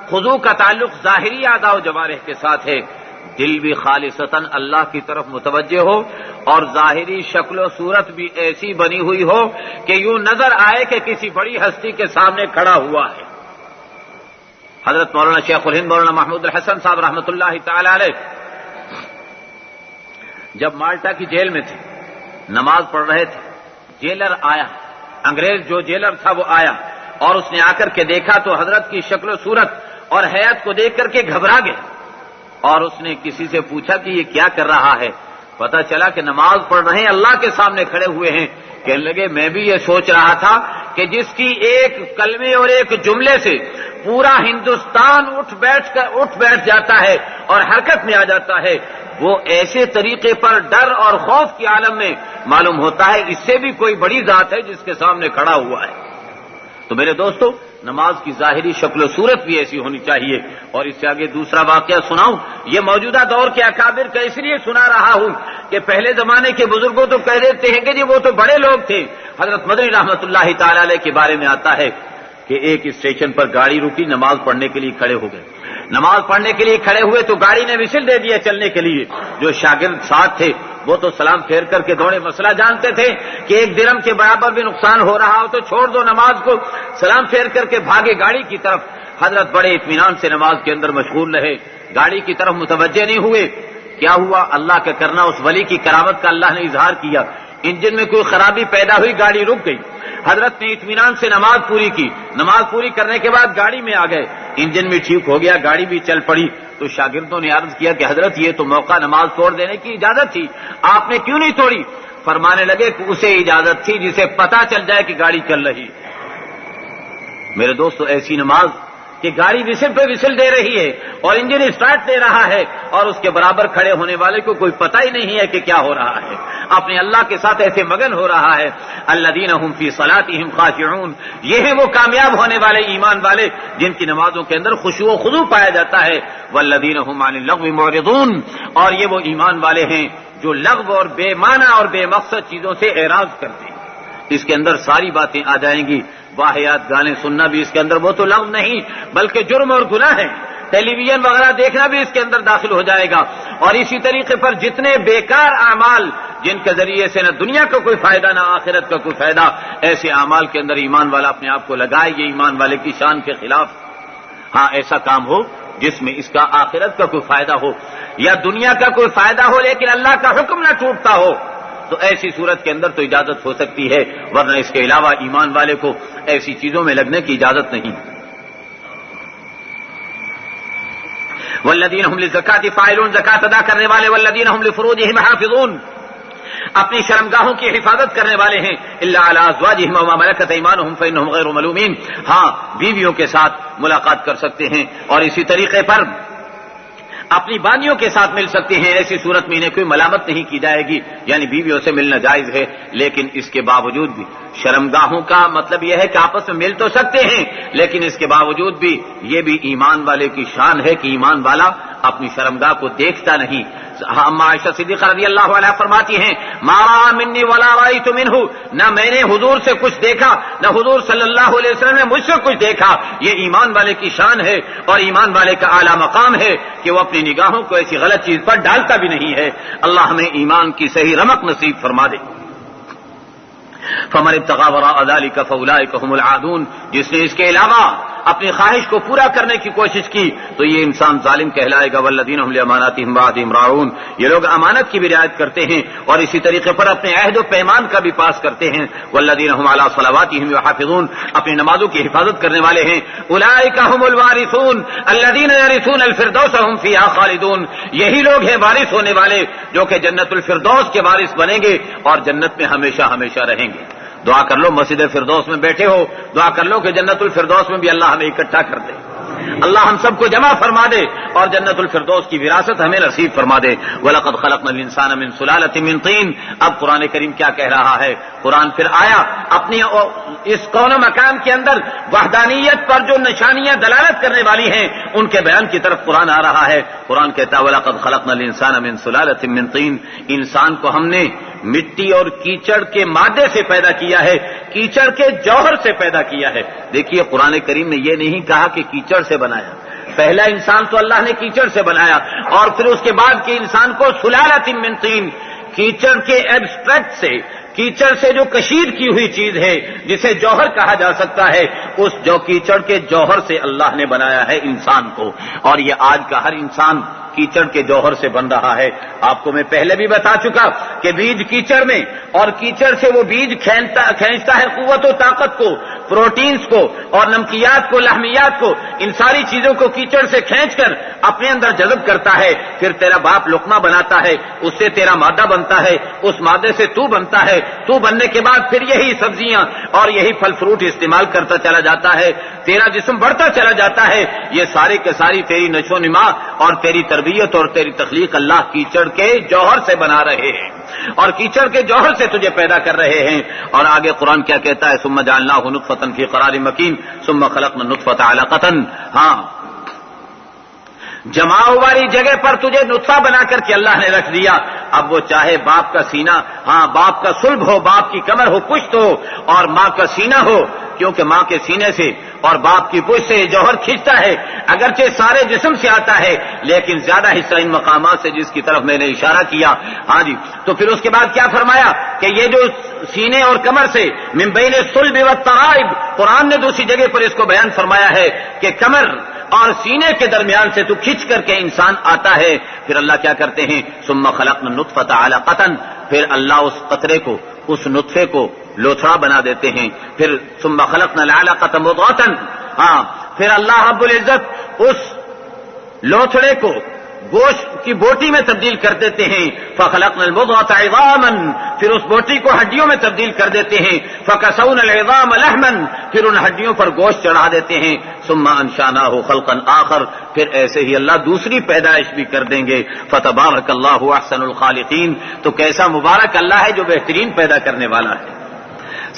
خضوع کا تعلق ظاہری اعضاء و جوارح کے ساتھ ہے. دل بھی خالصتاً اللہ کی طرف متوجہ ہو اور ظاہری شکل و صورت بھی ایسی بنی ہوئی ہو کہ یوں نظر آئے کہ کسی بڑی ہستی کے سامنے کھڑا ہوا ہے. حضرت مولانا شیخ الہند مولانا محمود الحسن صاحب رحمۃ اللہ تعالی علیہ جب مالٹا کی جیل میں تھے، نماز پڑھ رہے تھے، جیلر آیا، انگریز جو جیلر تھا وہ آیا اور اس نے آ کر کے دیکھا تو حضرت کی شکل و صورت اور حیات کو دیکھ کر کے گھبرا گئے اور اس نے کسی سے پوچھا کہ یہ کیا کر رہا ہے. پتا چلا کہ نماز پڑھ رہے ہیں، اللہ کے سامنے کھڑے ہوئے ہیں. کہنے لگے میں بھی یہ سوچ رہا تھا کہ جس کی ایک کلمے اور ایک جملے سے پورا ہندوستان اٹھ بیٹھ جاتا ہے اور حرکت میں آ جاتا ہے، وہ ایسے طریقے پر ڈر اور خوف کے عالم میں معلوم ہوتا ہے اس سے بھی کوئی بڑی ذات ہے جس کے سامنے کھڑا ہوا ہے. تو میرے دوستو، نماز کی ظاہری شکل و صورت بھی ایسی ہونی چاہیے. اور اس سے آگے دوسرا واقعہ سناؤں. یہ موجودہ دور کے اکابر کا اس لیے سنا رہا ہوں کہ پہلے زمانے کے بزرگوں تو کہہ دیتے ہیں کہ جی وہ تو بڑے لوگ تھے. حضرت مدنی رحمت اللہ تعالی علیہ کے بارے میں آتا ہے کہ ایک اسٹیشن پر گاڑی رکی، نماز پڑھنے کے لیے کھڑے ہو گئے. نماز پڑھنے کے لیے کھڑے ہوئے تو گاڑی نے وسل دے دیا چلنے کے لیے. جو شاگرد ساتھ تھے وہ تو سلام پھیر کر کے دوڑے. مسئلہ جانتے تھے کہ ایک درم کے برابر بھی نقصان ہو رہا ہو تو چھوڑ دو نماز کو. سلام پھیر کر کے بھاگے گاڑی کی طرف. حضرت بڑے اطمینان سے نماز کے اندر مشغول رہے، گاڑی کی طرف متوجہ نہیں ہوئے. کیا ہوا؟ اللہ کا کرنا، اس ولی کی کرامت کا اللہ نے اظہار کیا. انجن میں کوئی خرابی پیدا ہوئی، گاڑی رک گئی. حضرت نے اطمینان سے نماز پوری کی. نماز پوری کرنے کے بعد گاڑی میں آ گئے، انجن بھی ٹھیک ہو گیا، گاڑی بھی چل پڑی. تو شاگردوں نے عرض کیا کہ حضرت یہ تو موقع نماز توڑ دینے کی اجازت تھی، آپ نے کیوں نہیں توڑی؟ فرمانے لگے کہ اسے اجازت تھی جسے پتا چل جائے کہ گاڑی چل رہی. میرے دوستو، ایسی نماز کہ گاڑی وسل پہ وسل دے رہی ہے اور انجن اسٹارٹ دے رہا ہے اور اس کے برابر کھڑے ہونے والے کو کوئی پتہ ہی نہیں ہے کہ کیا ہو رہا ہے، اپنے اللہ کے ساتھ ایسے مگن ہو رہا ہے. الذین هم فی صلاتهم خاشعون، یہ ہیں وہ کامیاب ہونے والے ایمان والے جن کی نمازوں کے اندر خشوع و خضوع پایا جاتا ہے. والذین هم عن اللغو معرضون، اور یہ وہ ایمان والے ہیں جو لغو اور بے معنی اور بے مقصد چیزوں سے اعراض کرتے ہیں. اس کے اندر ساری باتیں آ جائیں گی. واہیات گانے سننا بھی اس کے اندر، وہ تو لغو نہیں بلکہ جرم اور گناہ ہے. ٹیلی ویژن وغیرہ دیکھنا بھی اس کے اندر داخل ہو جائے گا. اور اسی طریقے پر جتنے بیکار اعمال جن کے ذریعے سے نہ دنیا کا کوئی فائدہ نہ آخرت کا کوئی فائدہ، ایسے اعمال کے اندر ایمان والا اپنے آپ کو لگائے، یہ ایمان والے کی شان کے خلاف. ہاں، ایسا کام ہو جس میں اس کا آخرت کا کوئی فائدہ ہو یا دنیا کا کوئی فائدہ ہو لیکن اللہ کا حکم نہ ٹوٹتا ہو، تو ایسی صورت کے اندر تو اجازت ہو سکتی ہے، ورنہ اس کے علاوہ ایمان والے کو ایسی چیزوں میں لگنے کی اجازت نہیں. والذین هم للزکاة فاعلون، زکات ادا کرنے والے. والذین هم لفروجهم حافظون، اپنی شرمگاہوں کی حفاظت کرنے والے ہیں. الا علی ازواجهم وما ملکت ایمانهم فانهم غیر ملومین، ہاں بیویوں کے ساتھ ملاقات کر سکتے ہیں اور اسی طریقے پر اپنی بانیوں کے ساتھ مل سکتے ہیں. ایسی صورت میں انہیں کوئی ملامت نہیں کی جائے گی، یعنی بیویوں سے ملنا جائز ہے. لیکن اس کے باوجود بھی شرمگاہوں کا مطلب یہ ہے کہ آپس میں مل تو سکتے ہیں، لیکن اس کے باوجود بھی یہ بھی ایمان والے کی شان ہے کہ ایمان والا اپنی شرمگاہ کو دیکھتا نہیں. عائشہ صدیقہ رضی اللہ عنہا فرماتی ہیں ما رأى منی ولا رأیت منہ، نہ میں نے حضور سے کچھ دیکھا نہ حضور صلی اللہ علیہ وسلم نے مجھ سے کچھ دیکھا. یہ ایمان والے کی شان ہے اور ایمان والے کا اعلیٰ مقام ہے کہ وہ اپنی نگاہوں کو ایسی غلط چیز پر ڈالتا بھی نہیں ہے. اللہ ہمیں ایمان کی صحیح رمق نصیب فرما دے. فمن ابتغى وراء ذلك فاولئك هم العادون، جس نے اس کے علاوہ اپنی خواہش کو پورا کرنے کی کوشش کی تو یہ انسان ظالم کہلائے گا. والذین هم لاماناتهم وعدهم راعون، یہ لوگ امانت کی بھی رعایت کرتے ہیں اور اسی طریقے پر اپنے عہد و پیمان کا بھی پاس کرتے ہیں. والذین هم علی صلواتهم یحافظون، اپنی نمازوں کی حفاظت کرنے والے ہیں. اولئک هم الوارثون الذین یرثون الفردوس هم فیها خالدون، یہی لوگ ہیں وارث ہونے والے جو کہ جنت الفردوس کے وارث بنیں گے اور جنت میں ہمیشہ ہمیشہ رہیں گے. دعا کر لو مسجد فردوس میں بیٹھے ہو، دعا کر لو کہ جنت الفردوس میں بھی اللہ ہمیں اکٹھا کر دے، اللہ ہم سب کو جمع فرما دے اور جنت الفردوس کی وراثت ہمیں نصیب فرما دے. وَلَقَدْ خَلَقْنَا الْإِنسَانَ مِنْ سُلَالَةٍ مِنْ طِينٍ. اب قرآن کریم کیا کہہ رہا ہے؟ قرآن پھر آیا اپنی اس کون و مکان کے اندر وحدانیت پر جو نشانیاں دلالت کرنے والی ہیں ان کے بیان کی طرف قرآن آ رہا ہے. قرآن کہتا ہے وَلَقَدْ خَلَقْنَا الْإِنسَانَ مِنْ سُلَالَةٍ مِنْ طِينٍ، انسان کو ہم نے مٹی اور کیچڑ کے مادے سے پیدا کیا ہے، کیچڑ کے جوہر سے پیدا کیا ہے. دیکھیے قرآن کریم نے یہ نہیں کہا کہ کیچڑ سے بنایا، پہلا انسان تو اللہ نے کیچڑ سے بنایا اور پھر اس کے بعد کے انسان کو سلالۃ من طین، کیچڑ کے ایبسٹریکٹ سے، کیچڑ سے جو کشید کی ہوئی چیز ہے جسے جوہر کہا جا سکتا ہے، اس جو کیچڑ کے جوہر سے اللہ نے بنایا ہے انسان کو. اور یہ آج کا ہر انسان کیچڑ کے جوہر سے بن رہا ہے. آپ کو میں پہلے بھی بتا چکا کہ بیج کیچڑ میں اور کیچڑ سے وہ بیج کھینچتا ہے قوت و طاقت کو، پروٹینز کو اور نمکیات کو، لحمیات کو، ان ساری چیزوں کو کیچڑ سے کھینچ کر اپنے اندر جذب کرتا ہے. پھر تیرا باپ لقمہ بناتا ہے، اس سے تیرا مادہ بنتا ہے، اس مادے سے تو بنتا ہے، تو بننے کے بعد پھر یہی سبزیاں اور یہی پھل فروٹ استعمال کرتا چلا جاتا ہے، تیرا جسم بڑھتا چلا جاتا ہے. یہ سارے کے ساری تیری نشو و نما اور تیری تربیت اور تیری تخلیق اللہ کیچڑ کے جوہر سے بنا رہے ہیں اور کیچڑ کے جوہر سے تجھے پیدا کر رہے ہیں. اور آگے قرآن کیا کہتا ہے؟ ثم جعلناہ نطفۃ فی قرار مکین ثم خلقنا النطفۃ علقۃ. ہاں، جماؤ والی جگہ پر تجھے نطفہ بنا کر کے اللہ نے رکھ دیا. اب وہ چاہے باپ کا سینہ، ہاں باپ کا صلب ہو، باپ کی کمر ہو، پشت ہو، اور ماں کا سینہ ہو، کیونکہ ماں کے سینے سے اور باپ کی پشت سے جوہر کھینچتا ہے. اگرچہ سارے جسم سے آتا ہے لیکن زیادہ حصہ ان مقامات سے جس کی طرف میں نے اشارہ کیا. ہاں جی، تو پھر اس کے بعد کیا فرمایا کہ یہ جو سینے اور کمر سے من بین الصلب والترائب، قرآن نے دوسری جگہ پر اس کو بیان فرمایا ہے کہ کمر اور سینے کے درمیان سے تو کھینچ کر کے انسان آتا ہے. پھر اللہ کیا کرتے ہیں؟ ثم خلقنا النطفۃ علقۃ، پھر اللہ اس قطرے کو، اس نطفے کو لوتھڑا بنا دیتے ہیں. پھر ثم خلقنا العلقۃ مضغۃ، ہاں پھر اللہ رب العزت اس لوتھڑے کو گوشت کی بوٹی میں تبدیل کر دیتے ہیں. فخلقنا المضغۃ عظاما، پھر اس بوٹی کو ہڈیوں میں تبدیل کر دیتے ہیں. فکسونا العظام لحما، پھر ان ہڈیوں پر گوشت چڑھا دیتے ہیں. ثم انشأناہ خلقا آخر، پھر ایسے ہی اللہ دوسری پیدائش بھی کر دیں گے. فتبارک اللہ احسن الخالقین، تو کیسا مبارک اللہ ہے جو بہترین پیدا کرنے والا ہے.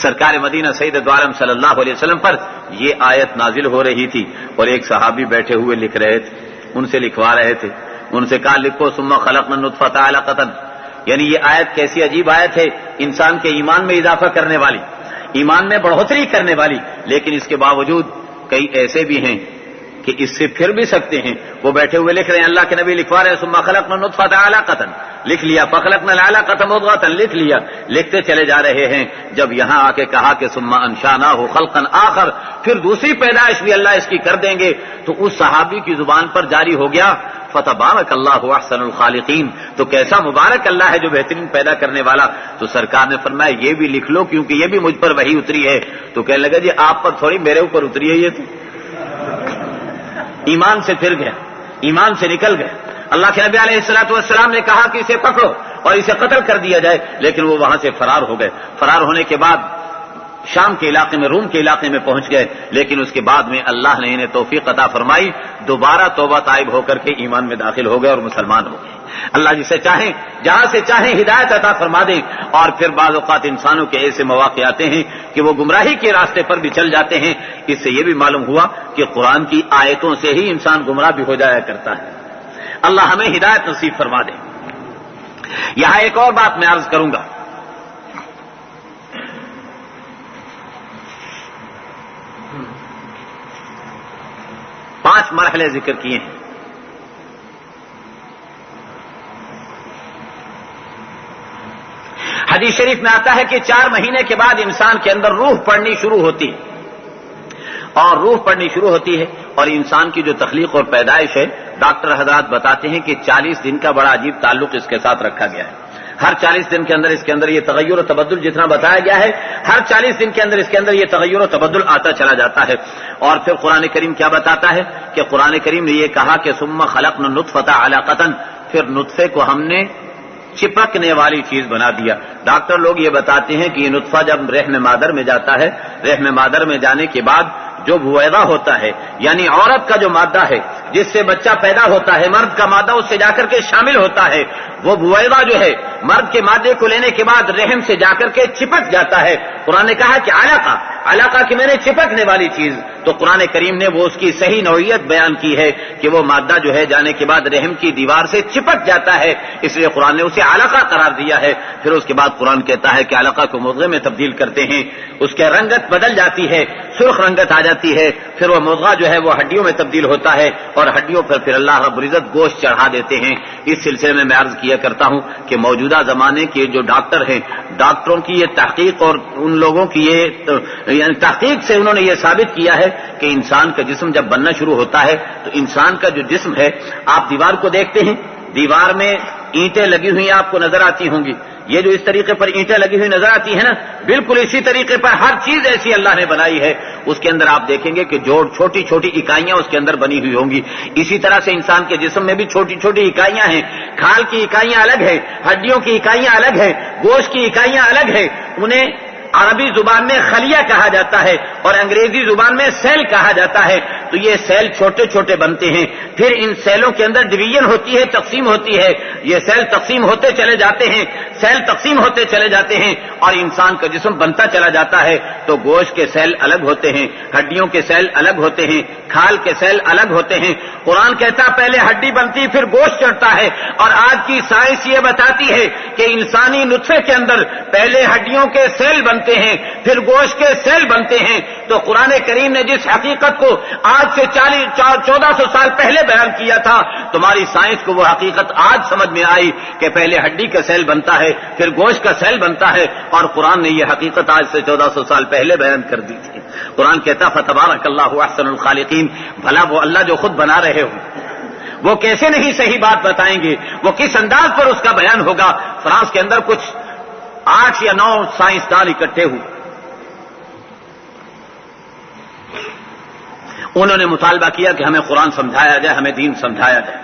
سرکار مدینہ سید دو عالم صلی اللہ علیہ وسلم پر یہ آیت نازل ہو رہی تھی اور ایک صحابی بیٹھے ہوئے لکھ رہے تھے، ان سے لکھوا رہے تھے. ان سے کہا لکھو ثم خلقنا النطفۃ علقۃ. یعنی یہ آیت کیسی عجیب آیت ہے، انسان کے ایمان میں اضافہ کرنے والی، ایمان میں بڑھوتری کرنے والی. لیکن اس کے باوجود کئی ایسے بھی ہیں کہ اس سے پھر بھی سکتے ہیں. وہ بیٹھے ہوئے لکھ رہے ہیں، اللہ کے نبی لکھوا رہے ہیں ثم خلقنا النطفۃ علقۃ، لکھ لیا. فخلقنا العلقۃ مضغۃ، لکھ لیا. لکھتے چلے جا رہے ہیں. جب یہاں آ کے کہا کہ ثم انشأناہ خلقا آخر، پھر دوسری پیدائش بھی اللہ اس کی کر دیں گے، تو اس صحابی کی زبان پر جاری ہو گیا فتبارک اللہ احسن الخالقین، تو کیسا مبارک اللہ ہے جو بہترین پیدا کرنے والا. تو سرکار نے فرمایا یہ بھی لکھ لو کیونکہ یہ بھی مجھ پر وحی اتری ہے. تو کہنے لگا جی آپ پر تھوڑی، میرے اوپر اتری ہے. یہ تو ایمان سے پھر گیا، ایمان سے نکل گئے. اللہ کے نبی علیہ الصلوۃ والسلام نے کہا کہ اسے پکڑو اور اسے قتل کر دیا جائے، لیکن وہ وہاں سے فرار ہو گئے. فرار ہونے کے بعد شام کے علاقے میں، روم کے علاقے میں پہنچ گئے. لیکن اس کے بعد میں اللہ نے انہیں توفیق عطا فرمائی، دوبارہ توبہ طائب ہو کر کے ایمان میں داخل ہو گئے اور مسلمان ہو گئے. اللہ جسے چاہیں جہاں سے چاہیں ہدایت عطا فرما دیں. اور پھر بعض اوقات انسانوں کے ایسے مواقع آتے ہیں کہ وہ گمراہی کے راستے پر بھی چل جاتے ہیں. اس سے یہ بھی معلوم ہوا کہ قرآن کی آیتوں سے ہی انسان گمراہ بھی ہو جایا کرتا ہے. اللہ ہمیں ہدایت نصیب فرما دے۔ یہاں ایک اور بات میں عرض کروں گا، پانچ مرحلے ذکر کیے ہیں۔ حدیث شریف میں آتا ہے کہ 4 مہینے کے بعد انسان کے اندر روح پڑنی شروع ہوتی ہے، اور روح پڑنی شروع ہوتی ہے، اور انسان کی جو تخلیق اور پیدائش ہے، ڈاکٹر حضرات بتاتے ہیں کہ 40 دن کا بڑا عجیب تعلق اس کے ساتھ رکھا گیا ہے۔ ہر 40 دن کے اندر اس کے اندر یہ تغیر و تبدل جتنا بتایا گیا ہے، ہر 40 دن کے اندر اس کے اندر یہ تغیر و تبدل آتا چلا جاتا ہے۔ اور پھر قرآن کریم کیا بتاتا ہے کہ قرآن کریم نے یہ کہا کہ ثم خلقنا النطفۃ علقۃ، پھر نطفے کو ہم نے چپکنے والی چیز بنا دیا۔ ڈاکٹر لوگ یہ بتاتے ہیں کہ یہ نطفہ جب رحم مادر میں جاتا ہے، رحم مادر میں جانے کے بعد جو بویضہ ہوتا ہے، یعنی عورت کا جو مادہ ہے جس سے بچہ پیدا ہوتا ہے، مرد کا مادہ اس سے جا کر کے شامل ہوتا ہے، وہ بویضہ جو ہے مرد کے مادے کو لینے کے بعد رحم سے جا کر کے چپک جاتا ہے۔ قرآن نے کہا کہ علقہ، علقہ کی میں نے چپکنے والی چیز، تو قرآن کریم نے وہ اس کی صحیح نوعیت بیان کی ہے کہ وہ مادہ جو ہے جانے کے بعد رحم کی دیوار سے چپک جاتا ہے، اس لیے قرآن نے اسے علقہ قرار دیا ہے۔ پھر اس کے بعد قرآن کہتا ہے کہ علقہ کو مضغہ میں تبدیل کرتے ہیں، اس کی رنگت بدل جاتی ہے، سرخ رنگت آ جاتی ہے، پھر وہ مضغہ جو ہے وہ ہڈیوں میں تبدیل ہوتا ہے، اور ہڈیوں پر پھر اللہ رب العزت گوشت چڑھا دیتے ہیں۔ اس سلسلے میں عرض کیا کرتا ہوں کہ موجودہ زمانے کے جو ڈاکٹر ہیں، ڈاکٹروں کی یہ تحقیق اور ان لوگوں کی یہ یعنی تحقیق سے انہوں نے یہ ثابت کیا ہے کہ انسان کا جسم جب بننا شروع ہوتا ہے تو انسان کا جو جسم ہے، آپ دیوار کو دیکھتے ہیں، دیوار میں اینٹیں لگی ہوئی آپ کو نظر آتی ہوں گی، یہ جو اس طریقے پر اینٹیں لگی ہوئی نظر آتی ہیں نا، بالکل اسی طریقے پر ہر چیز ایسی اللہ نے بنائی ہے۔ اس کے اندر آپ دیکھیں گے کہ جوڑ چھوٹی چھوٹی اکائیاں اس کے اندر بنی ہوئی ہوں گی۔ اسی طرح سے انسان کے جسم میں بھی چھوٹی چھوٹی اکائیاں ہیں، کھال کی اکائیاں الگ ہیں، ہڈیوں کی اکائیاں الگ ہیں، گوشت کی اکائیاں الگ ہیں۔ انہیں عربی زبان میں خلیہ کہا جاتا ہے اور انگریزی زبان میں سیل کہا جاتا ہے۔ تو یہ سیل چھوٹے چھوٹے بنتے ہیں، پھر ان سیلوں کے اندر ڈویژن ہوتی ہے، تقسیم ہوتی ہے، یہ سیل تقسیم ہوتے چلے جاتے ہیں، سیل تقسیم ہوتے چلے جاتے ہیں، اور انسان کا جسم بنتا چلا جاتا ہے۔ تو گوشت کے سیل الگ ہوتے ہیں، ہڈیوں کے سیل الگ ہوتے ہیں، کھال کے سیل الگ ہوتے ہیں۔ قرآن کہتا پہلے ہڈی بنتی پھر گوشت چڑھتا ہے، اور آج کی سائنس یہ بتاتی ہے کہ انسانی نطفے کے اندر پہلے ہڈیوں کے سیل بنتے ہیں پھر گوشت کے سیل بنتے ہیں۔ تو قرآن کریم نے جس حقیقت کو آج سے 1400 سال پہلے بیان کیا تھا، تمہاری سائنس کو وہ حقیقت آج سمجھ میں آئی کہ پہلے ہڈی کا سیل بنتا ہے پھر گوشت کا سیل بنتا ہے، اور قرآن نے یہ حقیقت آج سے 1400 سال پہلے بیان کر دی تھی۔ قرآن کہتا فتبارک اللہ احسن الخالقین، بھلا وہ اللہ جو خود بنا رہے ہوں وہ کیسے نہیں صحیح بات بتائیں گے، وہ کس انداز پر اس کا بیان ہوگا۔ فرانس کے اندر کچھ 8 یا 9 سائنسدان اکٹھے ہوئے، انہوں نے مطالبہ کیا کہ ہمیں قرآن سمجھایا جائے، ہمیں دین سمجھایا جائے۔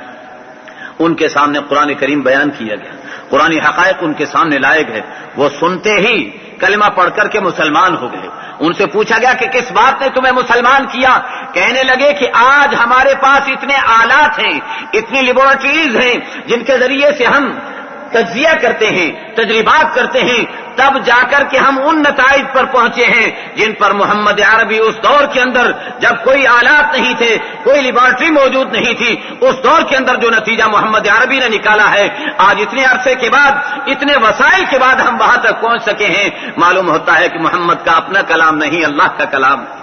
ان کے سامنے قرآن کریم بیان کیا گیا، قرآن حقائق ان کے سامنے لائے گئے، وہ سنتے ہی کلمہ پڑھ کر کے مسلمان ہو گئے۔ ان سے پوچھا گیا کہ کس بات نے تمہیں مسلمان کیا؟ کہنے لگے کہ آج ہمارے پاس اتنے آلات ہیں، اتنی لیبارٹریز ہیں جن کے ذریعے سے ہم تجزیہ کرتے ہیں، تجربات کرتے ہیں، تب جا کر کے ہم ان نتائج پر پہنچے ہیں جن پر محمد عربی اس دور کے اندر جب کوئی آلات نہیں تھے، کوئی لیبارٹری موجود نہیں تھی، اس دور کے اندر جو نتیجہ محمد عربی نے نکالا ہے، آج اتنے عرصے کے بعد، اتنے وسائل کے بعد ہم وہاں تک پہنچ سکے ہیں۔ معلوم ہوتا ہے کہ محمد کا اپنا کلام نہیں، اللہ کا کلام ہے۔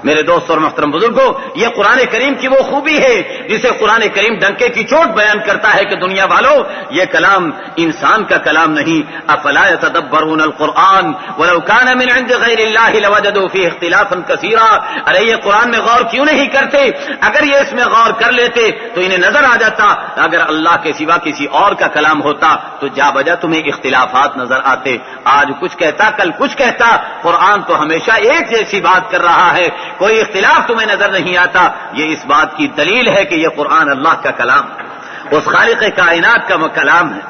میرے دوست اور محترم بزرگوں، یہ قرآن کریم کی وہ خوبی ہے جسے قرآن کریم ڈنکے کی چوٹ بیان کرتا ہے کہ دنیا والوں، یہ کلام انسان کا کلام نہیں۔ افلا يتدبرون القرآن ولو كان من عند غیر اللہ لوجدوا فيه اختلافا كثيرا، ارے یہ قرآن میں غور کیوں نہیں کرتے؟ اگر یہ اس میں غور کر لیتے تو انہیں نظر آ جاتا اگر اللہ کے سوا کسی اور کا کلام ہوتا تو جا بجا تمہیں اختلافات نظر آتے۔ آج کچھ کہتا، کل کچھ کہتا، قرآن تو ہمیشہ ایک جیسی بات کر رہا ہے، کوئی اختلاف تمہیں نظر نہیں آتا۔ یہ اس بات کی دلیل ہے کہ یہ قرآن اللہ کا کلام ہے، اس خالق کائنات کا کلام ہے۔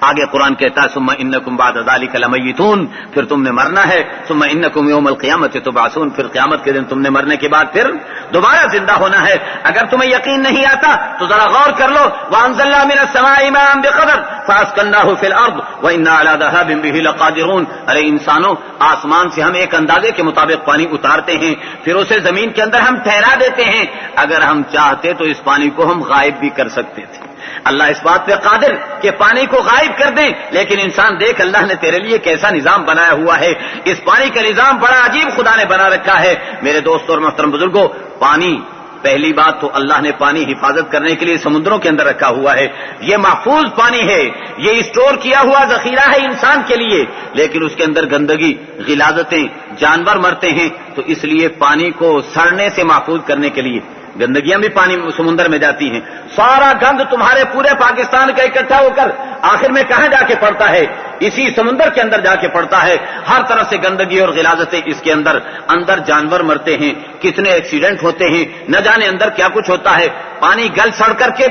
آگے قرآن کہتا ہے ثم انکم بعد ذلک لمیتون، پھر تم نے مرنا ہے، ثم انکم یوم القیامت تبعثون، پھر قیامت کے دن تم نے مرنے کے بعد پھر دوبارہ زندہ ہونا ہے۔ اگر تمہیں یقین نہیں آتا تو ذرا غور کر لو، وانزلنا من السماء ماء بقدر فاسکناہ فی الارض وانا علی ذہاب بہ لقادرون، ارے انسانوں، آسمان سے ہم ایک اندازے کے مطابق پانی اتارتے ہیں، پھر اسے زمین کے اندر ہم ٹھہرا دیتے ہیں، اگر ہم چاہتے تو اس پانی کو ہم غائب بھی کر سکتے تھے۔ اللہ اس بات پہ قادر کہ پانی کو غائب کر دیں، لیکن انسان دیکھ اللہ نے تیرے لیے کیسا نظام بنایا ہوا ہے۔ اس پانی کا نظام بڑا عجیب خدا نے بنا رکھا ہے۔ میرے دوستوں اور محترم بزرگوں، پانی، پہلی بات تو اللہ نے پانی حفاظت کرنے کے لیے سمندروں کے اندر رکھا ہوا ہے، یہ محفوظ پانی ہے، یہ اسٹور کیا ہوا ذخیرہ ہے انسان کے لیے، لیکن اس کے اندر گندگی، غلاظتیں، جانور مرتے ہیں، تو اس لیے پانی کو سڑنے سے محفوظ کرنے کے لیے گندگیاں بھی پانی سمندر میں جاتی ہیں۔ سارا گند تمہارے پورے پاکستان کا اکٹھا ہو کر آخر میں کہاں جا کے پڑتا ہے؟ اسی سمندر کے اندر جا کے پڑتا ہے۔ ہر طرح سے گندگی اور غلاظتیں اس کے اندر جانور مرتے ہیں، کتنے ایکسیڈنٹ ہوتے ہیں، نہ جانے اندر کیا کچھ ہوتا ہے۔ پانی گل سڑ کر کے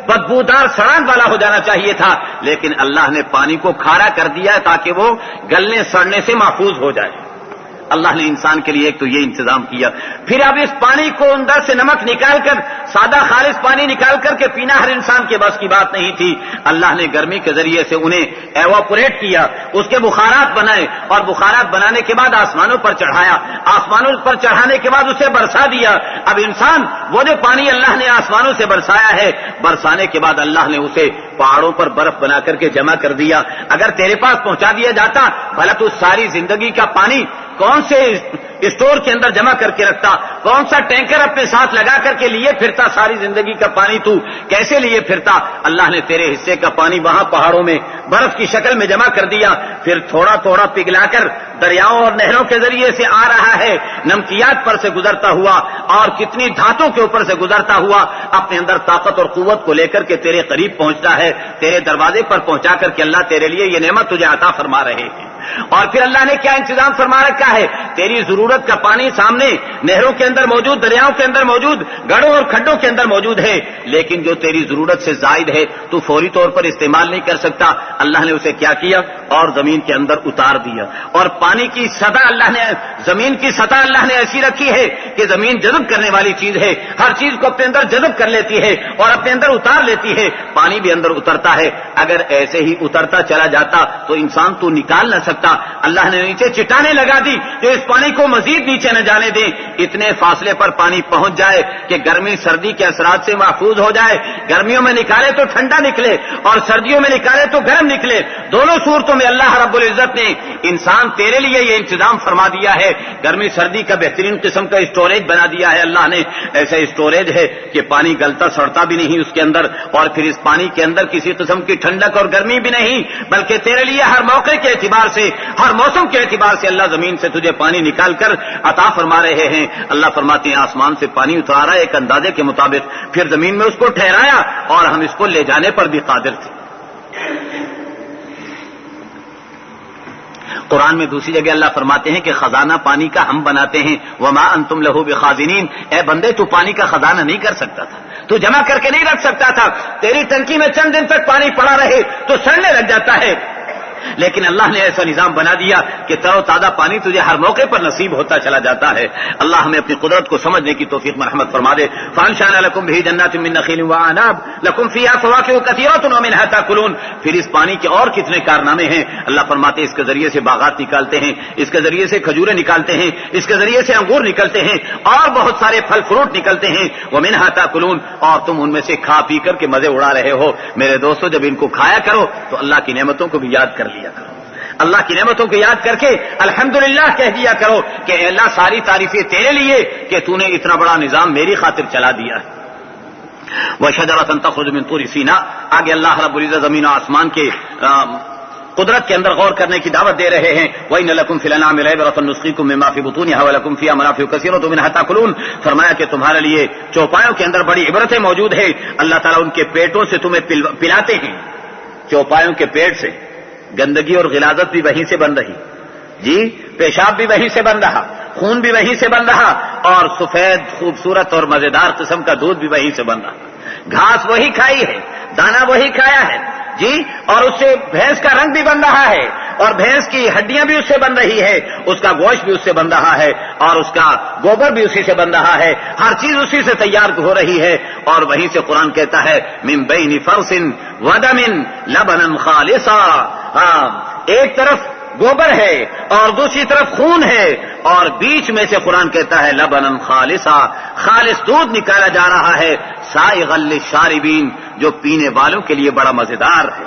بدبودار سڑان والا ہو جانا چاہیے تھا، لیکن اللہ نے پانی کو کھارا کر دیا ہے تاکہ وہ گلنے سڑنے سے محفوظ ہو جائے۔ اللہ نے انسان کے لیے ایک تو یہ انتظام کیا، پھر اب اس پانی کو اندر سے نمک نکال کر، سادہ خالص پانی نکال کر کے پینا ہر انسان کے بس کی بات نہیں تھی۔ اللہ نے گرمی کے ذریعے سے انہیں ایواپوریٹ کیا، اس کے بخارات بنائے، اور بخارات بنانے کے بعد آسمانوں پر چڑھایا، آسمانوں پر چڑھانے کے بعد اسے برسا دیا۔ اب انسان وہ جو پانی اللہ نے آسمانوں سے برسایا ہے، برسانے کے بعد اللہ نے اسے پہاڑوں پر برف بنا کر کے جمع کر دیا۔ اگر تیرے پاس پہنچا دیا جاتا، بھلا تو ساری زندگی کا پانی کون سے اسٹور کے اندر جمع کر کے رکھتا، کون سا ٹینکر اپنے ساتھ لگا کر کے لیے پھرتا، ساری زندگی کا پانی تو کیسے لیے پھرتا؟ اللہ نے تیرے حصے کا پانی وہاں پہاڑوں میں برف کی شکل میں جمع کر دیا، پھر تھوڑا تھوڑا پگھلا کر دریاؤں اور نہروں کے ذریعے سے آ رہا ہے، نمکیات پر سے گزرتا ہوا اور کتنی دھاتوں کے اوپر سے گزرتا ہوا، اپنے اندر طاقت اور قوت کو لے کر کے تیرے قریب پہنچتا ہے، تیرے دروازے پر پہنچا کر کے اللہ تیرے لیے یہ نعمت تجھے عطا فرما رہے ہیں۔ اور پھر اللہ نے کیا انتظام فرما رکھا ہے؟ تیری ضرورت کا پانی سامنے نہروں کے اندر موجود، دریاؤں کے اندر موجود، گڑھوں اور کھڈوں کے اندر موجود ہے، لیکن جو تیری ضرورت سے زائد ہے تو فوری طور پر استعمال نہیں کر سکتا، اللہ نے اسے کیا کیا؟ اور زمین کے اندر اتار دیا۔ اور پانی کی سطح اللہ نے، زمین کی سطح اللہ نے ایسی رکھی ہے کہ زمین جذب کرنے والی چیز ہے، ہر چیز کو اپنے اندر جذب کر لیتی ہے اور اپنے اندر اتار لیتی ہے، پانی بھی اندر اترتا ہے۔ اگر ایسے ہی اترتا چلا جاتا تو انسان تو نکال نہ سکتا، اللہ نے نیچے چٹانیں لگا دی جو اس پانی کو مزید نیچے نہ جانے دیں، اتنے فاصلے پر پانی پہنچ جائے کہ گرمی سردی کے اثرات سے محفوظ ہو جائے، گرمیوں میں نکالے تو ٹھنڈا نکلے اور سردیوں میں نکالے تو گرم نکلے، دونوں صورتوں میں اللہ رب العزت نے انسان تیرے لیے یہ انتظام فرما دیا ہے۔ گرمی سردی کا بہترین قسم کا اسٹوریج بنا دیا ہے اللہ نے، ایسا اسٹوریج ہے کہ پانی گلتا سڑتا بھی نہیں اس کے اندر، اور پھر اس پانی کے اندر کسی قسم کی ٹھنڈک اور گرمی بھی نہیں، بلکہ تیرے لیے ہر موقع کے اعتبار سے، ہر موسم کے اعتبار سے اللہ زمین سے تجھے پانی نکال کر عطا فرما رہے ہیں۔ اللہ فرماتے ہیں آسمان سے پانی اتارا ایک اندازے کے مطابق، پھر زمین میں اس کو ٹھہرایا اور ہم اس کو لے جانے پر بھی قادر تھے۔ قرآن میں دوسری جگہ اللہ فرماتے ہیں کہ خزانہ پانی کا ہم بناتے ہیں، وما انتم لہو بخازنین، اے بندے تو پانی کا خزانہ نہیں کر سکتا تھا، تو جمع کر کے نہیں رکھ سکتا تھا، تیری ٹنکی میں چند دن تک پانی پڑا رہے تو سڑنے لگ جاتا ہے، لیکن اللہ نے ایسا نظام بنا دیا کہ تر و تازہ پانی تجھے ہر موقع پر نصیب ہوتا چلا جاتا ہے۔ اللہ ہمیں اپنی قدرت کو سمجھنے کی توفیق مرحمت فرما دے۔ فانشأنا لکم بہ جنات من نخیل وعناب لکم فیہا فواکہ کثیرۃ ومنہا تاکلون، پھر اس پانی کے اور کتنے کارنامے ہیں۔ اللہ فرماتے ہیں اس کے ذریعے سے باغات نکالتے ہیں، اس کے ذریعے سے کھجوریں نکالتے ہیں، اس کے ذریعے سے انگور نکلتے ہیں اور بہت سارے پھل فروٹ نکلتے ہیں، ومنہا تاکلون، اور تم ان میں سے کھا پی کر کے مزے اڑا رہے ہو۔ میرے دوستو، جب ان کو کھایا کرو تو اللہ کی نعمتوں کو بھی یاد کر لیا کرو، اللہ کی نعمتوں کو یاد کر کے الحمدللہ کہہ دیا کرو کہ اے اللہ ساری تعریفیں تیرے لیے کہ تو نے اتنا بڑا نظام میری خاطر چلا دیا ہے۔ وَشَجَرَةً تَخْرُجُ مِن طُورِ سِینَاء، آگے اللہ رب العزت زمین و آسمان کے قدرت کے اندر غور کرنے کی دعوت دے رہے ہیں۔ وَإِنَّ لَكُمْ فِي الْأَنْعَامِ لَعِبْرَةً نُسْقِيكُم مِّمَّا فِي بُطُونِهَا وَلَكُمْ فِيهَا مَنَافِعُ كَثِيرَةٌ وَمِنْهَا تَأْكُلُونَ، فرمایا کہ تمہارے لیے چوپایوں کے اندر بڑی عبرتیں موجود ہیں، اللہ تعالیٰ ان کے پیٹوں سے تمہیں پلاتے ہیں، چوپایوں کے پیٹ سے گندگی اور غلاظت بھی وہیں سے بن رہی، جی پیشاب بھی وہیں سے بن رہا، خون بھی وہیں سے بن رہا، اور سفید خوبصورت اور مزیدار قسم کا دودھ بھی وہیں سے بن رہا، گھاس وہی کھائی ہے، دانا وہی کھایا ہے، جی، اور اس سے بھینس کا رنگ بھی بن رہا ہے، اور بھینس کی ہڈیاں بھی اس سے بن رہی ہے، اس کا گوشت بھی اس سے بن رہا ہے، اور اس کا گوبر بھی اسی سے بن رہا ہے، ہر چیز اسی سے تیار ہو رہی ہے. اور وہیں سے قرآن کہتا ہے من بین فرث ودم لبنا خالصا. ایک طرف گوبر ہے اور دوسری طرف خون ہے، اور بیچ میں سے قرآن کہتا ہے لبنا خالصا، خالص دودھ نکالا جا رہا ہے، سائغا للشاربین، جو پینے والوں کے لیے بڑا مزیدار ہے.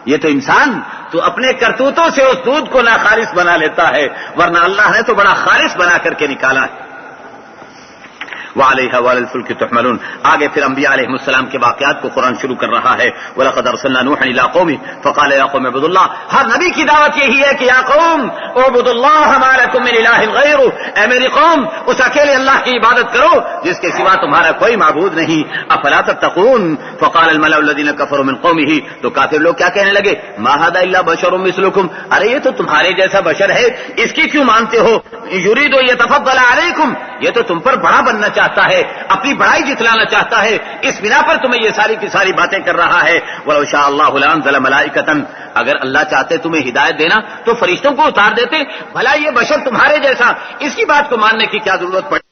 یہ تو انسان تو اپنے کرتوتوں سے اس دودھ کو ناخالص بنا لیتا ہے، ورنہ اللہ نے تو بڑا خالص بنا کر کے نکالا ہے. وعلیہ وعلی الفلک تحملون. آگے پھر انبیاء علیہ السلام کے واقعات کو قرآن شروع کر رہا ہے. وَلَقَدْ أَرْسَلْنَا نُوحًا إِلَىٰ قَوْمِهِ فَقَالَ يَا قَوْمِ اعْبُدُوا اللَّهَ. ہر نبی کی دعوت یہی ہے کہ یا قوم اعبدوا اللہ مَا لَكُم مِّنْ إِلَٰهٍ غَيْرُهُ، اے میری قوم اس اکیلے اللہ کی عبادت کرو جس کے سوا تمہارا کوئی معبود نہیں. افلا تتقون. فقال الملأ الذين كفروا من قومه. تو کافر لوگ کیا کہنے لگے؟ ما هذا إلا بشر مثلكم. ارے یہ تو تمہارے جیسا بشر ہے، اس کی کیوں مانتے ہو؟ يريد أن يتفضل عليكم. یہ تو تم پر بڑا بننا چاہتا ہے، اپنی بڑائی جتلانا چاہتا ہے، اس بنا پر تمہیں یہ ساری کی ساری باتیں کر رہا ہے. وَلَوْ شَاءَ اللَّهُ لَأَنزَلَ مَلَائِكَةً. اگر اللہ چاہتے تمہیں ہدایت دینا تو فرشتوں کو اتار دیتے. بھلا یہ بشر تمہارے جیسا، اس کی بات کو ماننے کی کیا ضرورت پڑی؟